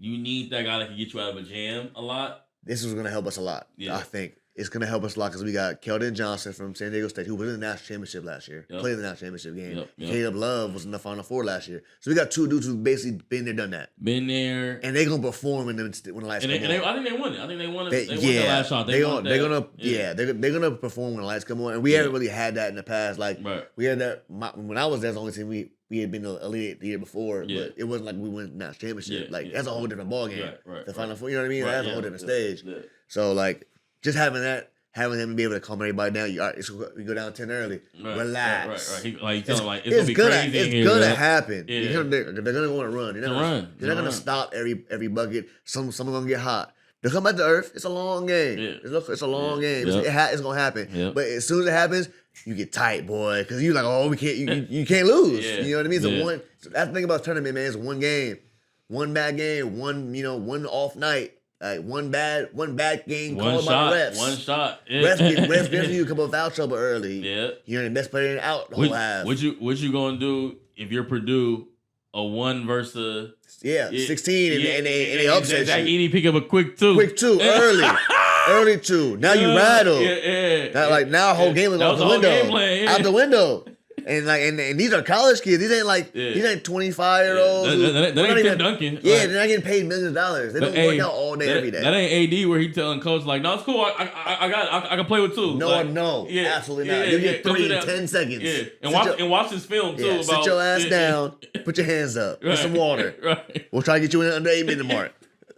you need that guy that can get you out of a jam a lot. This is going to help us a lot, I think. it's going to help us a lot because we got Keldon Johnson from San Diego State, who was in the national championship last year. Yep. Played in the national championship game. Yep. Caleb Love was in the Final Four last year. So we got two dudes who basically been there, done that. Been there. And they're going to perform when the lights come on. I think they won it. I think they won it. They won the last shot. They're going to perform when the lights come on. And we haven't really had that in the past. Like, we had that. When I was there, the only team we had been elite the year before, but it wasn't like we won the national championship. That's a whole different ballgame. The Final Four, you know what I mean? That's a whole different stage. Yeah. So, like, just having them be able to calm everybody down. We go down 10 early. Relax. Like you tell them, it's gonna be crazy. It's gonna happen. Yeah. They're gonna want to run. They're not gonna stop every bucket. Some are gonna get hot. They'll come back to earth. It's a long game. Yeah. It's a long game. Yep. It's gonna happen. Yep. But as soon as it happens, you get tight, boy, because you're like, oh, we can't. You can't lose. You know what I mean? So that's the thing about tournament, man. It's one game, one bad game, one off night. Like one bad game called by the refs. One shot. Yeah. Refs give you a couple of foul trouble early. Yeah. You're the best player out the whole half. What you gonna do if you're Purdue, a 1 versus 16 and they upset you? You need to pick up a quick 2. Quick 2 early. Early 2. Now you rattle. Now a whole game is out the window. Out the window. And these are college kids. These ain't 25-year-olds. That ain't Tim Duncan. Yeah, they're not getting paid millions of dollars. They don't work out all day, every day. That ain't AD where he telling coach like, no, it's cool. I can play with 2. No, absolutely not. You get 3 in 10 seconds. Yeah, and watch this film too. About, sit your ass down. Put your hands up. Get some water. Right. We'll try to get you in under 8-minute mark.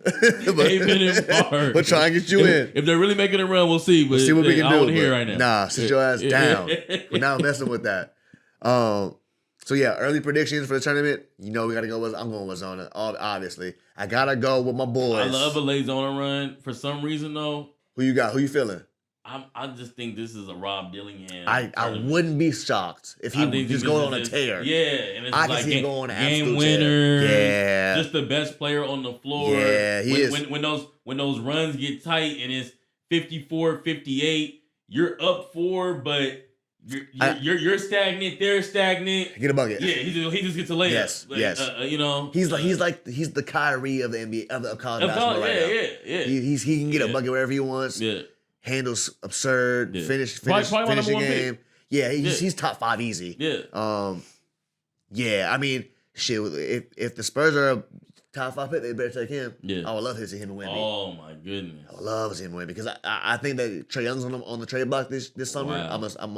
8-minute mark. We'll try and get you in. If they're really making a run, we'll see. But we'll see what we can do. Here right now. Nah, sit your ass down. We're not messing with that. So yeah, early predictions for the tournament. We gotta go with. I'm going with Zona. Obviously, I gotta go with my boys. I love a late Zona run. For some reason, though, who you got? Who you feeling? I just think this is a Rob Dillingham. I wouldn't be shocked if he just going on a tear. Yeah, and it's I can see him going on an game winner. Yeah, just the best player on the floor. Yeah, he is. When those runs get tight and it's 54-58, you're up 4, but. You're stagnant. They're stagnant. Get a bucket. Yeah, he just gets a layup. Yes. He's the Kyrie of the NBA of college basketball right now. Yeah. He can get a bucket wherever he wants. Yeah. Handles absurd. Yeah. Finish your game. Yeah. He's top 5 easy. Yeah. Yeah. I mean, shit. If the Spurs are a top 5 pick, they better take him. Yeah. I would love to see him win. Oh my goodness. I would love to see him win because I think that Trae Young's on the trade block this summer. Wow. I'm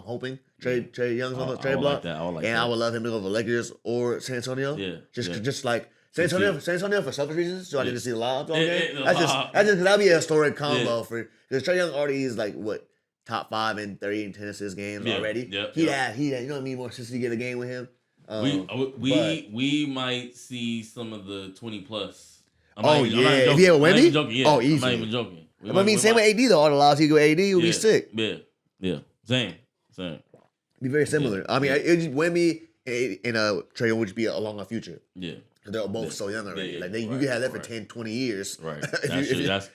hoping Trae Young's on the trade block. I would love him to go to the Lakers or San Antonio. Yeah. Just like San Antonio for selfish reasons, so I get to see the lobs all game. That's just because that'd be a historic combo for because Trae Young already is like what top 5 in 30 and 10 assist games already. He had more assists to get a game with him. We might see some of the 20 plus. If he had Wemby? Easy. I'm not even joking. Same with AD though. All the laws he go AD would be sick. Yeah. Same. Be very similar. I mean, Wemby and Trae Young would just be along our future. Yeah. Because they're both so young already. You could have that for 10, 20 years. Right.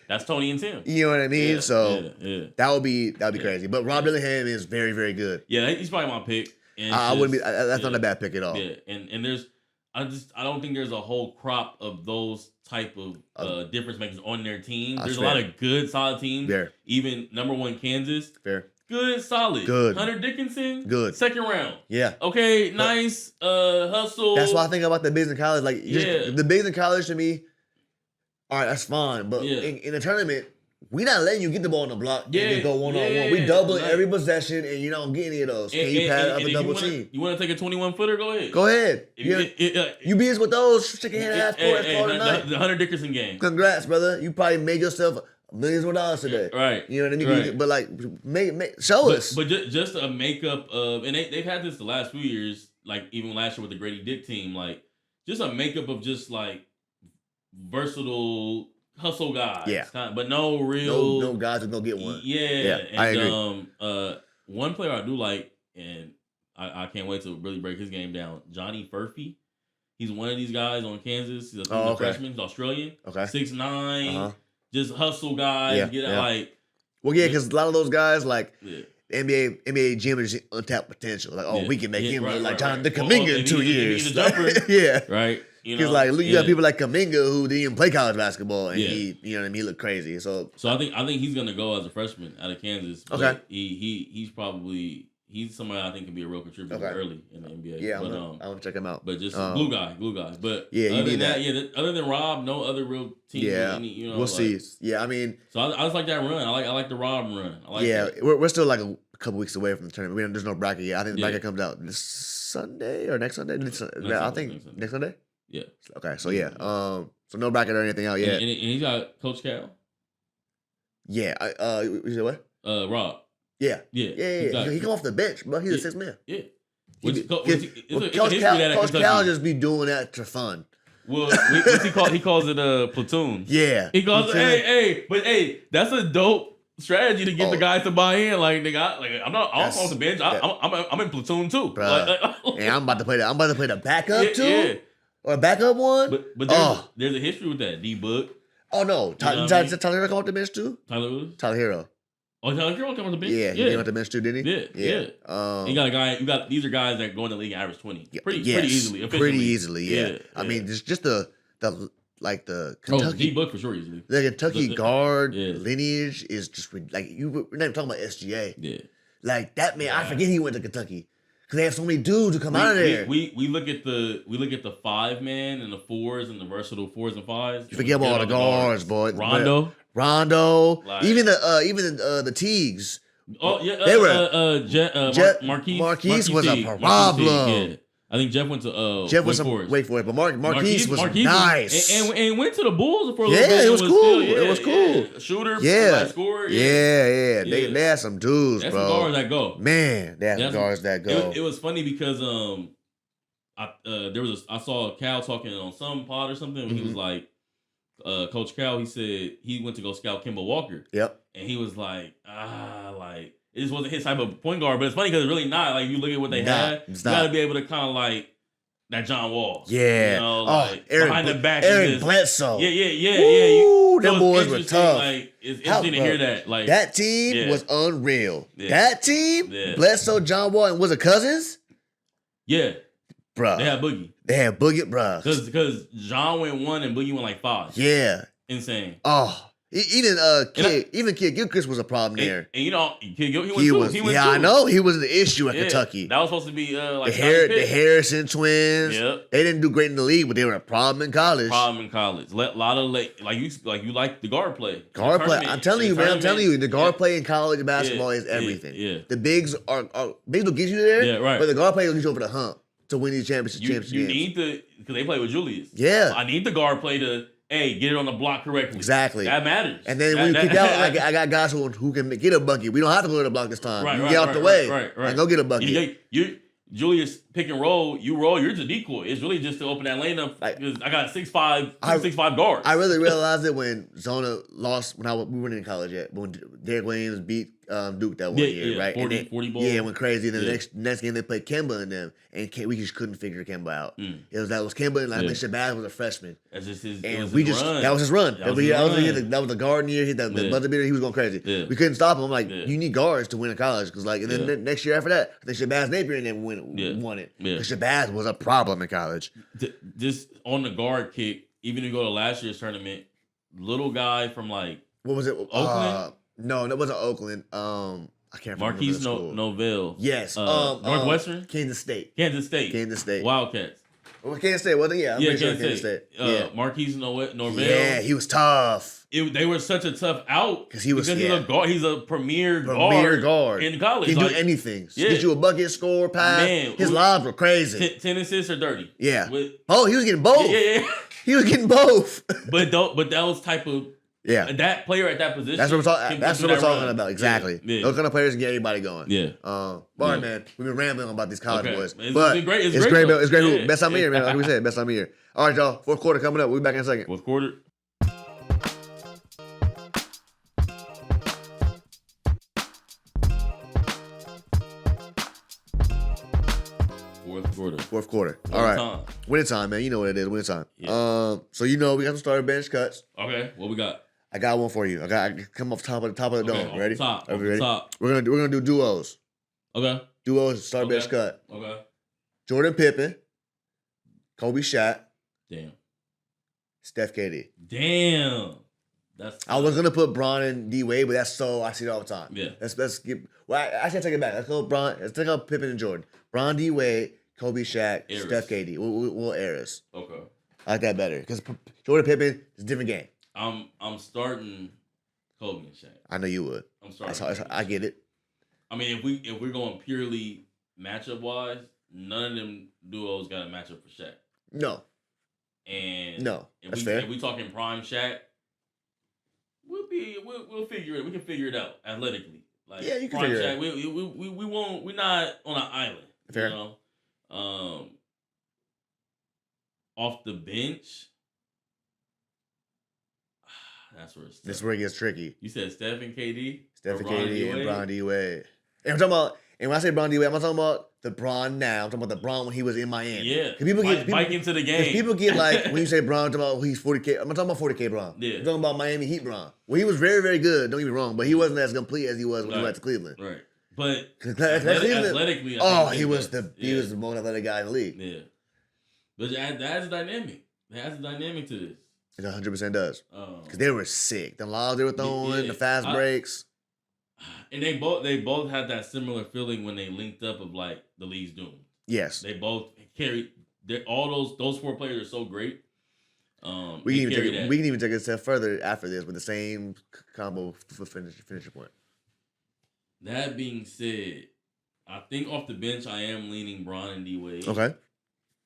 That's Tony and Tim. You know what I mean? That would be crazy. But Rob Dillingham is very, very good. Yeah, he's probably my pick. I wouldn't be. That's not a bad pick at all. Yeah, and there's, I don't think there's a whole crop of those type of difference makers on their team. There's a lot of good, solid teams. Fair. Even number 1 Kansas. Fair. Good, solid. Good. Hunter Dickinson. Good. Second round. Yeah. Okay. Nice. Hustle. That's why I think about the bigs in college. Like the bigs in college to me. All right, that's fine. But in the tournament. We not letting you get the ball on the block and just go one-on-one. We doubling every possession, and you don't get any of those. Can you pad up a double team? You want to take a 21-footer? Go ahead. Go ahead. You beats with those, chicken head half court tonight. The Hunter Dickinson game. Congrats, brother. You probably made yourself millions of dollars today. Right. You know what I mean? Right. But like, show us. But just a makeup of, and they've had this the last few years, like even last year with the Grady Dick team, like just a makeup of just like versatile hustle guys. Yeah. But no real. No guys are going to get one. Yeah. And, I agree. One player I do like, and I can't wait to really break his game down, Johnny Furphy. He's one of these guys on Kansas. He's a freshman. He's Australian. Okay. 6'9". Just hustle guys. Because a lot of those guys, like, NBA gym is untapped potential. Like, we can make him look like Jonathan Kuminga in 2 years. He's a jumper. Yeah. Right. Because like you got people like Kuminga who didn't even play college basketball, and he, you know what I mean, he looked crazy. So I think he's gonna go as a freshman out of Kansas. Okay. He's somebody I think can be a real contributor early in the NBA. Yeah, I'm gonna check him out. But just glue guy. But yeah, other than that, other than Rob, no other real team. Yeah, we'll see. Yeah, I mean, so I just like that run. I like the Rob run. I like that. We're still like a couple weeks away from the tournament. There's no bracket yet. I think the bracket comes out this Sunday or next Sunday. I think next Sunday. Yeah. Okay, so so no bracket or anything out yet. And he's got Coach Cal. Yeah. You said what? Rob. Yeah. He come off the bench, bro. He's a 6 man. Yeah. Coach Cal just be doing that for fun. Well, what's he call? He calls it a platoon. Yeah. He calls it. Hey, that's a dope strategy to get the guys to buy in. Like they got, I'm not off the bench. I'm in platoon too. And I'm about to play the backup too. Yeah. Or a backup one. But there's a history with that. D-Book. Oh no, Tyler Hero come off the bench too. Tyler Hero. Oh, Tyler Hero come off the bench. Yeah, he came off the bench too, didn't he? Yeah. You got a guy. These are guys that go in the league and average 20. Pretty easily. Pretty easily. Yeah. I mean, just the Kentucky D-Book for sure easily. The Kentucky guard lineage is just we're not even talking about SGA. Yeah. Like that man, I forget he went to Kentucky. Because they have so many dudes who come out of there. We look at the 5-man and the 4s and the versatile 4s and 5s. You forget about all the guards, boy. Rondo, even the Teagues. Oh yeah, they were Marquise was a problem. Yeah. I think Jeff went to Wake Forest, but Marquise was nice and went to the Bulls for a little bit. Yeah, it was cool. It was cool. Shooter, scorer. Yeah. They had some dudes, bro. Some guards that go. Man, they had some guards that go. It was funny because I saw Cal talking on some pod or something. And he was like, Coach Cal, he said he went to go scout Kemba Walker. Yep. And he was like, it just wasn't his type of point guard. But it's funny because it's really not. Like, you look at what they had, you got to be able to kind of like that John Wall. Yeah. You know, like behind the back. Eric Bledsoe. Yeah. Ooh, them boys were tough. Like, it's interesting to hear that. Like that team was unreal. Yeah. That team, Bledsoe, John Wall, and was it Cousins? Yeah. Bruh. They had Boogie. Bruh. Because John went 1 and Boogie went like 5. Yeah. Insane. Oh. Even Kid Gilchrist was a problem there. And you know, Kid Gilchrist, he went too. I know. He was the issue at Kentucky. That was supposed to be like the Harrison twins. Yep. They didn't do great in the league, but they were a problem in college. A lot of you like the guard play. I'm telling you, man. The guard play in college basketball is everything. Yeah. The bigs will get you there. Yeah, right. But the guard play will get you over the hump to win these championship games. You need because they play with Julius. Yeah. I need the guard play to get it on the block correctly. Exactly. That matters. And then when you kick out, I got guys who can get a bucket. We don't have to go to the block this time. You get out the way and go get a bucket. Julius pick and roll, you roll, you're the decoy. It's really just to open that lane up because I got 6'5" guards. I really realized it when Zona lost we weren't in college yet, but when Derek Williams beat Duke that one year, right? 40 balls. Yeah, it went crazy. And then the next game they played Kemba and them, and we just couldn't figure Kemba out. That was Kemba and Shabazz was a freshman. That's just his run. That was his run. That was the guard year. The buzzer beater. He was going crazy. Yeah. We couldn't stop him. I'm like, you need guards to win in college because and then next year after that, I think Shabazz Napier and them won it. Because Shabazz was a problem in college. Just on the guard kick, even if you go to last year's tournament, little guy from what was it? Oakland? No, that wasn't Oakland. I can't remember. Marquise Novell. Yes. Northwestern? Kansas State. Wildcats. Well, Kansas State, wasn't he? I'm pretty sure Kansas State. Marquise Norvell. Yeah, he was tough. They were such a tough out because he's a guard. He's a premier guard in college. He can do anything. Get you a bucket, score, pass. Man, his lobs were crazy. 10 assists or 30. Yeah. He was getting both. Yeah. He was getting both. but those type of that player at that position. That's what we're talking about. Exactly. Yeah. Those kind of players can get anybody going. Yeah. All right, man. We've been rambling about these college boys. It's great. It's great. It's great. Yeah. Best time of year, man. Like we said, best time of year. All right, y'all. Fourth quarter coming up. We'll be back in a second. Fourth quarter. Fourth quarter. All right. Winning time, man. You know what it is. Winning time. Yeah. So we got some starter bench cuts. Okay. What we got? I got one for you. I come off top of the dome. Ready? Top. Are we ready? Top. We're gonna do duos. Okay. Duos, starter bench cut. Okay. Jordan Pippen, Kobe Shaq, Damn. Steph, KD. Damn. I was gonna put Bron and D Wade, but that's so I see it all the time. Yeah. Let's get. Well, actually, I take it back. Let's go Bron. Let's take out Pippen and Jordan. Bron, D Wade, Kobe, Shaq, Eras. Steph, KD. We'll eras. Okay. I like that better because Jordan, Pippen is a different game. I'm starting Kobe and Shaq. I know you would. I'm starting. I get it. I mean, if we're going purely matchup wise, none of them duos got a matchup for Shaq. No. And That's fair. If we talking prime Shaq, we'll figure it. We can figure it out athletically. Like, yeah, you can prime figure Shaq, it out. We won't. We're not on an island. Fair. You know? Off the bench. That's where it gets tricky. You said Steph and KD? Steph and KD and Bron D Wade. And I'm talking about, and when I say Bron D Wade, I'm not talking about the Bron now. I'm talking about the Bron when he was in Miami. Yeah. People bike into the game. People get like, when you say Bron, I'm talking about he's 40K. I'm not talking about 40K Bron. Yeah. I'm talking about Miami Heat Bron. Well, he was very, very good. Don't get me wrong, but he wasn't as complete as he was when he went to Cleveland. Right. But athletically, he was the most athletic guy in the league. Yeah. But that's a dynamic. It has a dynamic to this. It 100% does. Because they were sick. The lobs they were throwing, the fast breaks. And they both had that similar feeling when they linked up of like the league's doomed. Yes. They both carried all those four players are so great. We can even take it a step further after this with the same combo for finisher point. That being said, I think off the bench I am leaning Bron and D Wade. Okay.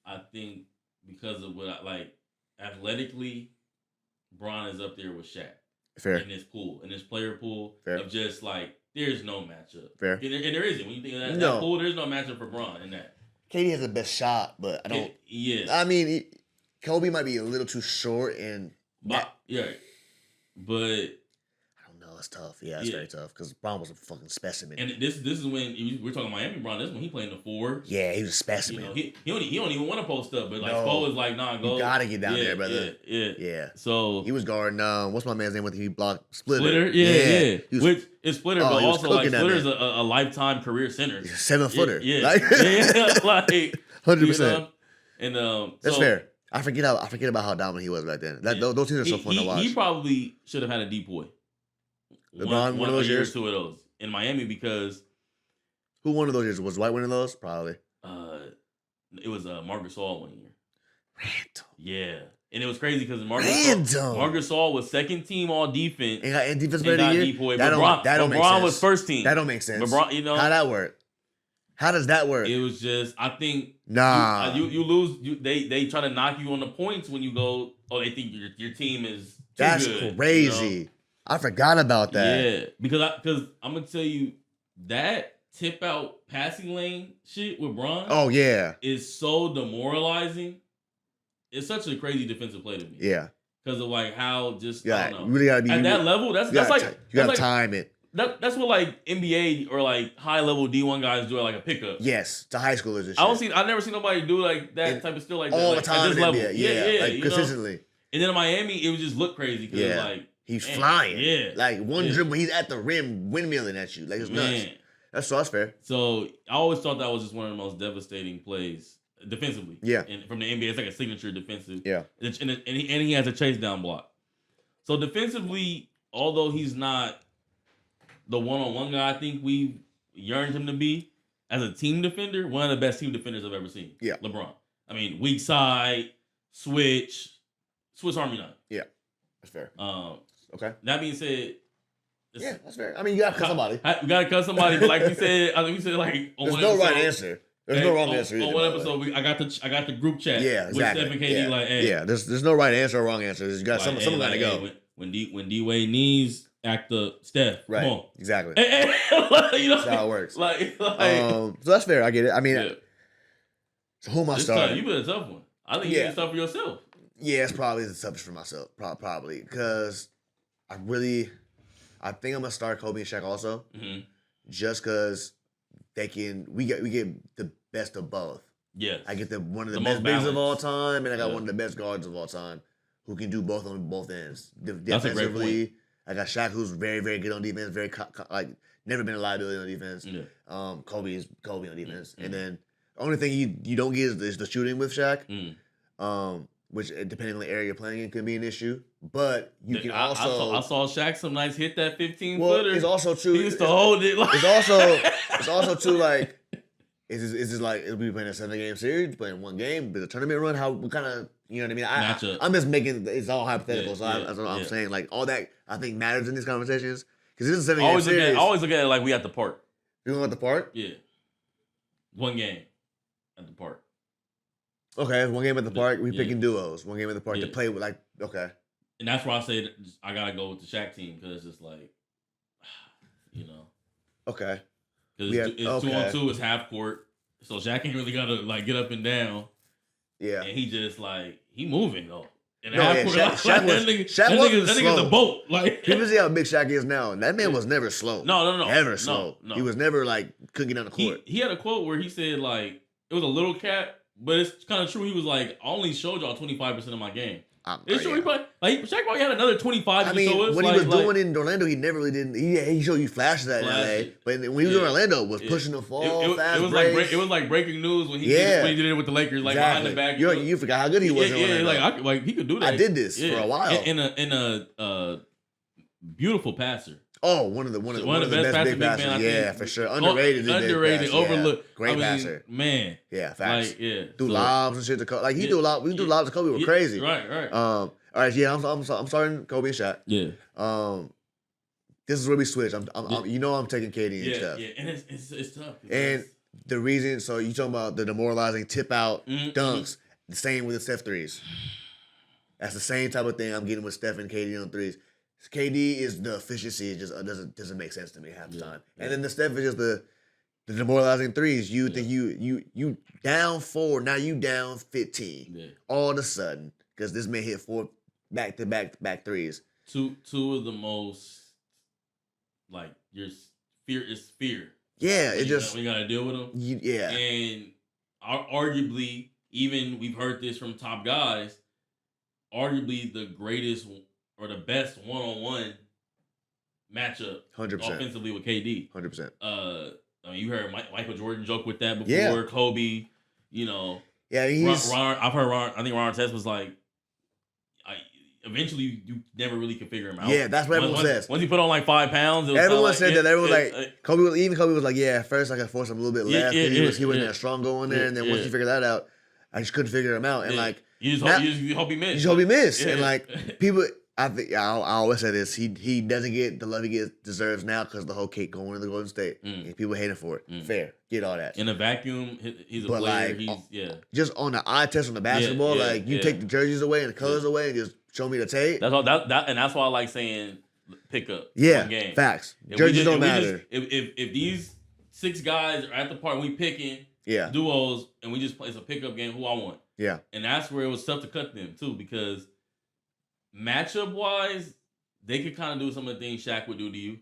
I think because of what I like athletically, Bron is up there with Shaq. Fair. In this pool, in this player pool. Fair. Of just like there's no matchup. Fair. And there isn't. When you think of that pool, there's no matchup for Bron in that. KD has the best shot, but I don't. Yeah. I mean, Kobe might be a little too short and. Yeah. But. I don't know. It's tough. Yeah, it's very tough because Bron was a fucking specimen. And this is when we're talking Miami Bron. This is when he played in the four. Yeah, he was a specimen. You know, he don't even want to post up, but like Spo is like, nah, go. You gotta get down there, brother. Yeah. So he was guarding. What's my man's name? He blocked Splitter. Yeah. Which is Splitter, but also like Splitter's a lifetime career center. 7-footer. Yeah. Like 100%. And that's fair. I forget about how dominant he was back then. Those teams are so fun to watch. He probably should have had a DPOY. One of those years, 2 of those in Miami because who won of those years? Was White winning those? Probably. It was Marc Gasol one year. Random. Yeah, and it was crazy because Marc Gasol was second team all defense and defense player of the year. DPOY. LeBron was first team. That don't make sense. LeBron, how that work? How does that work? It was just I think you lose. They try to knock you on the points when you go. Oh, they think your team is too that's good, crazy. You know? I forgot about that. Yeah, because I'm gonna tell you that tip out passing lane shit with Bron. Oh yeah, is so demoralizing. It's such a crazy defensive play to me. Yeah, because of like how just I don't know. You really gotta be at that level. That's like you gotta time it. That's what like NBA or like high level D1 guys do at like a pickup. Yes, to high schoolers and shit. I've never seen nobody do like that type of still like all that. the time at this level. Yeah, like consistently. Know? And then in Miami, it would just look crazy because it's like he's flying. Yeah, like one dribble, he's at the rim, windmilling at you. Like it's nuts. That's fair. So I always thought that was just one of the most devastating plays defensively. Yeah, and from the NBA, it's like a signature defensive. Yeah, and he has a chase down block. So defensively, although he's not the one-on-one guy I think we yearned him to be, as a team defender, one of the best team defenders I've ever seen. Yeah, LeBron. I mean, weak side, Swiss Army knife. Yeah, that's fair. Okay. That being said, yeah, that's fair. I mean, you gotta cut somebody. You gotta cut somebody, but like we said, like there's no right answer. There's no wrong answer. On one episode, I got the group chat. Yeah, exactly. With Steph and KD, like, hey, there's no right answer or wrong answer. You got like, someone gotta go. Hey, when D Wade needs act the Steph, right? Come on, exactly. You know, that's how it works. Like, so that's fair. I get it. I mean, so who am I starting? You been a tough one. I think you been tough for yourself. Yeah, it's probably the toughest for myself. Probably because I think I'm gonna start Kobe and Shaq also, just because we get the best of both. Yes, I get one of the best bigs of all time, and I got one of the best guards of all time who can do both on both ends. Defensively, I got Shaq who's very very good on defense, very like never been a liability on defense. Yeah. Kobe is Kobe on defense, and then the only thing you don't get is the shooting with Shaq. which depending on the area you're playing in could be an issue. But you can also I saw Shaq some nights hit that 15-footer. It's also true. He used to hold it. It's also true. Like, is this like it'll be playing a 7-game series, playing one game, but the tournament run? What kind of you know what I mean? I'm just making it's all hypothetical. That's what I'm saying. Like all that I think matters in these conversations because this is a 7-game series. I always look at it like we at the park. You at the park? Yeah. One game at the park. Okay, one game at the park. We picking duos. One game at the park to play with, like, okay. And that's why I say I gotta go with the Shaq team because it's just like, Okay. Because it's 2-on-2. It's half court, so Shaq ain't really gotta like get up and down. Yeah. And he just like he moving though. And Shaq nigga's a boat. Like people see how big Shaq is now, and that man was never slow. No. Never slow. No. He was never like cooking down the court. He had a quote where he said like it was a little cap. But it's kind of true. He was like, I only showed y'all 25% of my game. It's true. Shaq probably had another 25 to show us. What he was doing in Orlando, he never really didn't. He showed you flashes at LA. But when he was in Orlando, was pushing the fall, fast breaks. It was like breaking news when he did it with the Lakers, like behind the back. You forgot how good he was in Orlando. Like he could do that. I did this for a while. In a beautiful passer. Oh, one of the best big passers. Yeah, for sure. Underrated, overlooked. Great passer. Man. Yeah, facts. Like, do lobs and shit to Kobe. Like he do a lot. We do lobs to Kobe. We're crazy. Right. All right. Yeah, I'm starting Kobe and Shaq. Yeah. This is where we switch. I'm taking KD and stuff. Yeah, and it's tough. And the reason, so you talking about the demoralizing tip out dunks, the same with the Steph threes. That's the same type of thing I'm getting with Steph and KD on threes. KD is the efficiency. It just doesn't make sense to me half the time. And then the Steph is just the demoralizing threes. You think you down 4, now you down 15. Yeah. All of a sudden, because this man hit 4 back threes. Two of the most like your fear is fear. Yeah, we gotta deal with them. Yeah, and arguably, even we've heard this from top guys. Arguably, the greatest or the best one-on-one matchup 100%. Offensively with KD. 100%. I mean, you heard Michael Jordan joke with that before. Yeah. Kobe, Yeah, I've heard Ron. I think Ron Artest was like, eventually you never really could figure him out. Yeah, that's what everyone says. Once he put on like 5 pounds, everyone said that. Everyone Kobe was like, yeah. At first I could force him a little bit left. He wasn't that strong going there, and then once you figure that out, I just couldn't figure him out. And like, you hope he missed. You just hope he missed. And like people. I always say this. He doesn't get the love he deserves now because the whole cake going to the Golden State. And people hate him for it. Fair. Get all that. In a vacuum, he's a player. Just on the eye test on the basketball, you take the jerseys away and the colors away and just show me the tape. That's all. And that's why I like saying pick up. Yeah. One game. Facts. Jerseys don't matter. If these 6 guys are at the park, we picking duos and we just play. It's a pickup game. Who I want. Yeah. And that's where it was tough to cut them too because. Matchup wise, they could kind of do some of the things Shaq would do to you,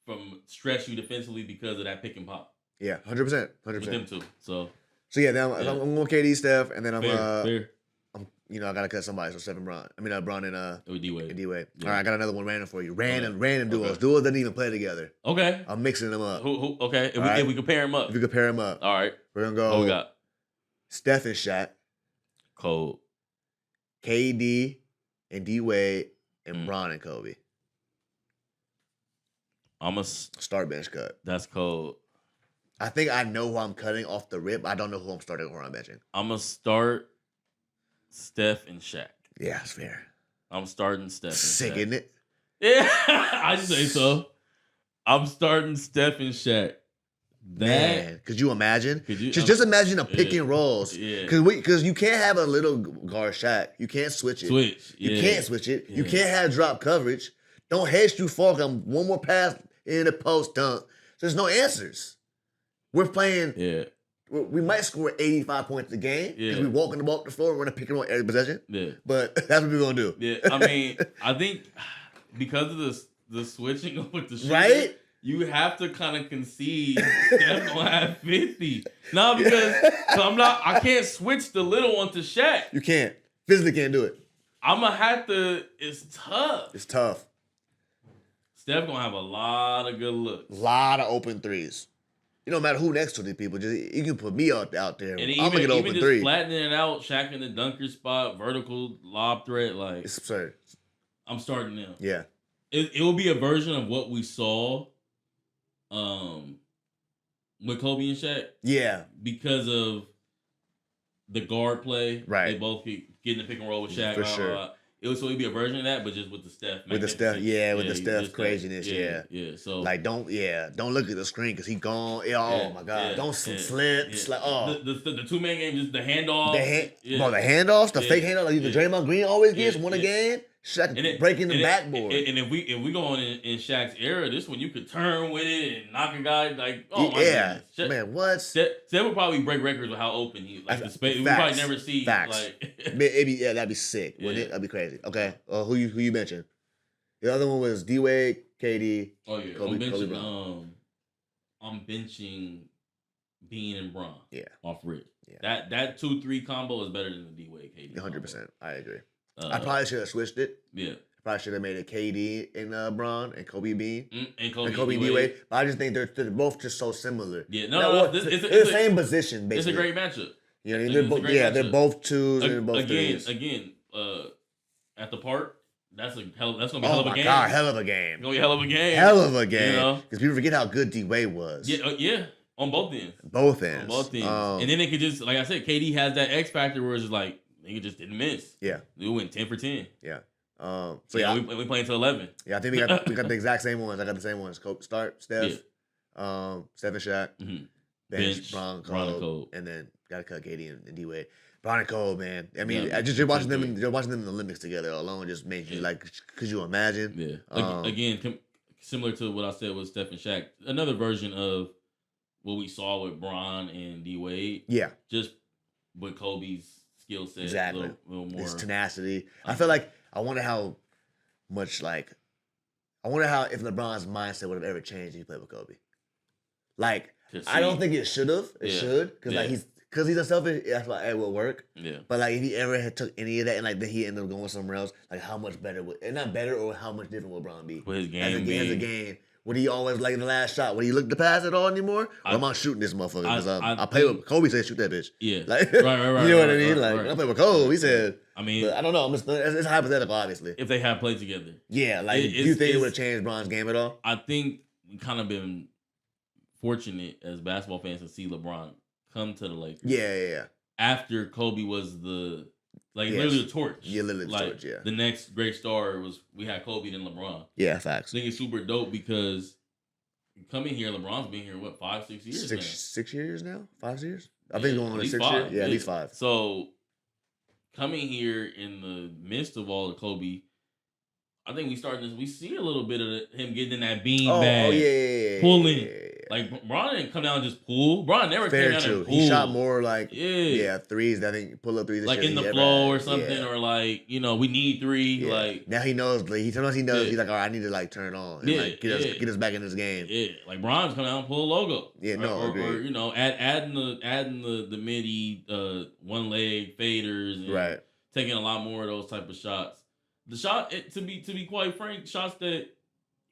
from stretch you defensively because of that pick and pop. Yeah, 100%, 100%. With them too. So yeah, then I'm going KD, Steph, and then fair. I gotta cut somebody. So Steph and Bron. Bron and D-Wade. Yeah. All right, I got another one random for you. Random duos. Okay. Duos doesn't even play together. Okay. I'm mixing them up. Okay. If we compare them up. If we compare them up. All right. We're gonna go. What we got? Steph and Shaq. Cold. KD. And D-Wade and Bron and Kobe. I'm a start bench cut. That's cold. I think I know who I'm cutting off the rip. I don't know who I'm starting or I'm benching. I'm going to start Steph and Shaq. Yeah, it's fair. I'm starting Steph and Sick, Shaq. isn't it? Yeah, I say so. I'm starting Steph and Shaq. Man, could you imagine? Just imagine a pick and rolls. Yeah. Because you can't have a little guard Shaq. You can't switch it. You can't switch it. Yeah. You can't have drop coverage. Don't hedge too far. One more pass in the post dunk. There's no answers. We're playing. Yeah. We might score 85 points a game because we're walking the ball up the floor. We're gonna pick and roll every possession. Yeah. But that's what we're gonna do. Yeah. I mean, I think because of the switching with the shooter, right. You have to kind of concede Steph gonna have 50. No, because I can't switch the little one to Shaq. You can't. Physically can't do it. I'm gonna have to. It's tough. It's tough. Steph gonna have a lot of good looks. A lot of open threes. It don't matter who next to these people. Just you can put me out there. And I'm gonna get open even three. Flattening it out, Shaq in the dunker spot, vertical lob threat, like it's absurd. I'm starting now. Yeah. It will be a version of what we saw with Kobe and Shaq. Yeah. Because of the guard play. Right. They both get in the pick and roll with Shaq. For sure. It would be a version of that, but just with the Steph. With the Steph craziness, Yeah. So like don't look at the screen because he gone. Oh my god, don't slip. Like the 2-man game, just the handoff. The handoffs, the fake handoff, like the Draymond Green always gets one again. Shaq breaking the backboard. And if we go on in Shaq's era, this one you could turn with it and knock a guy like my goodness. Man, what? Steph would probably break records with how open he the space. We probably never see that'd be sick, wouldn't it? That'd be crazy. Okay, who you mentioned? The other one was D-Wade, KD. Oh yeah, Kobe, I'm benching Bean and Bron. Yeah, off rip. Yeah, that 2-3 combo is better than the D-Wade KD. 100%, I agree. I probably should have switched it. Yeah. I probably should have made it KD and Bron and Kobe Bean. And Kobe D-Wade. But I just think they're both just so similar. Yeah, it's the same position, basically. It's a great matchup. You know what I mean? They're both twos and they're both threes. Again, at the park, that's gonna be a hell of a game. God, hell of a game. It's gonna be a hell of a game. Hell of a game. You know? Because people forget how good D-Wade was. Yeah. On both ends. Both ends. On both ends. And then they could just, like I said, KD has that X factor where it's just like, nigga just didn't miss. Yeah. We went 10 for 10. Yeah. We playing till 11. Yeah, I think we got the exact same ones. I got the same ones. Start Steph, Steph and Shaq, bench Bron, Cole, and then got to cut KD and D-Wade. Bron and Cole, man. I mean, you're watching them in the Olympics together alone just makes you like, could you imagine? Yeah. Again, similar to what I said with Steph and Shaq, another version of what we saw with Bron and D-Wade. Yeah. Just with Kobe's skill set. Exactly. A little more. His tenacity. I feel like, I wonder if LeBron's mindset would have ever changed if he played with Kobe. Like, I don't think it should have. It should. Because he's unselfish, that's why it would work. Yeah. But like, if he ever had took any of that and like then he ended up going somewhere else, like how much better not better or how much different would LeBron be? With his game. As a game. Would he always like in the last shot? Would he look to pass at all anymore? Or am I shooting this motherfucker? Because I play with Kobe. Said shoot that bitch. Yeah, like right. You know what I mean? Like when I play with Kobe, he said. I mean, I don't know. It's hypothetical, obviously. If they had played together, yeah. Like, do you think it would have changed Bron's game at all? I think we kind of been fortunate as basketball fans to see LeBron come to the Lakers. Yeah. After Kobe was literally the torch. Yeah, literally the torch. Yeah. The next great star we had Kobe then LeBron. Yeah, facts. I think it's super dope because coming here, LeBron's been here 5-6 years now. 6 years now? 5 years? I think going on to 6 years. Yeah, at least 5. So coming here in the midst of all the Kobe, I think we see a little bit of him getting in that bean bag, pulling. Like Bron didn't come down and just pull. Bron never came down and pulled. He shot more like threes. I think pull up threes. Like in the flow or something, or like we need 3. Yeah. Like now he knows. Sometimes he knows. He's like, all right, I need to like turn on and like get us back in this game. Yeah, like Bron's come out and pull a logo. Yeah, or adding the midi one leg faders, and taking a lot more of those type of shots. The shot, to be quite frank,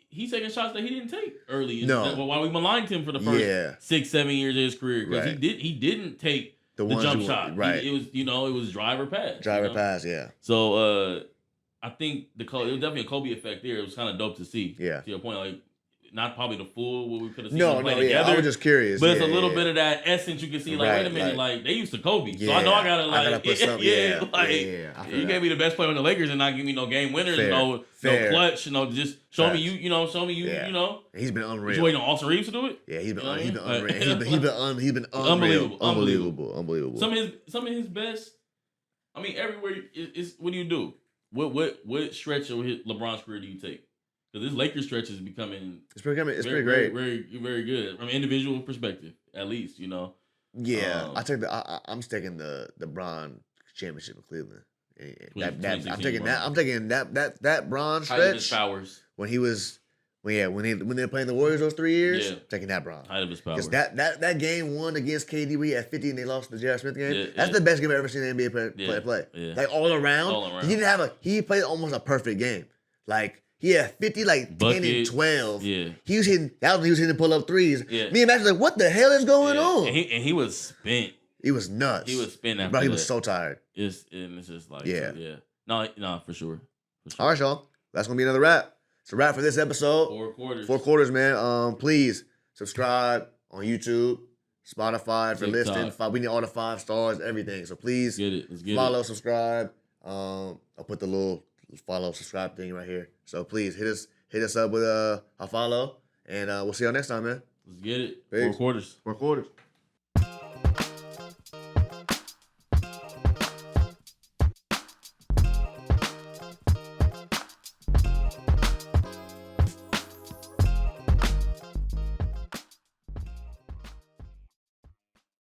he's taking shots that he didn't take early. No, why we maligned him for the first 6-7 years of his career because he didn't take the jump shot. Right, it was drive or pass. Pass. Yeah. So I think it was definitely a Kobe effect there. It was kind of dope to see. Yeah. To your point, like. Not probably the full what we could have seen them play together. I was just curious. But it's a little bit of that essence you can see. Like, wait a minute, like they used to Kobe, so I know I gotta put something. You can't be the best player on the Lakers and not give me no game winners, no clutch, just show me you. He's been unreal. You waiting on Austin Reeves to do it? Yeah, he's been unreal. He's been unbelievable. Some of his best. I mean, everywhere is what do you do? What stretch of LeBron's career do you take? Because this Lakers stretch is becoming it's pretty great, very good from an individual perspective, at least. Yeah, I'm taking the Bron championship in Cleveland. I'm taking that Bron stretch powers when he was when they were playing the Warriors those 3 years. Taking that Bron height of his powers. Because that game 1 against KD, we had 50 and they lost the J.R. Smith game. That's the best game I've ever seen in the NBA play. Yeah. Like all around. He played almost a perfect game. Like. He had 50, like Buckets, 10 and 12. Yeah. He was hitting pull-up threes. Yeah. Me and Max was like, what the hell is going on? And he was spent. He was nuts. He was spent after Bro, he that. was so tired. It's just like, yeah. No, for sure. All right, y'all. That's going to be another wrap. It's a wrap for this episode. 4 quarters. 4 quarters, man. Please subscribe on YouTube, Spotify for listening. We need all the 5 stars, everything. So please follow, subscribe. I'll put the little follow, subscribe thing right here. So please hit us up with a follow, and we'll see y'all next time, man. Let's get it. Peace. 4 quarters. 4 quarters.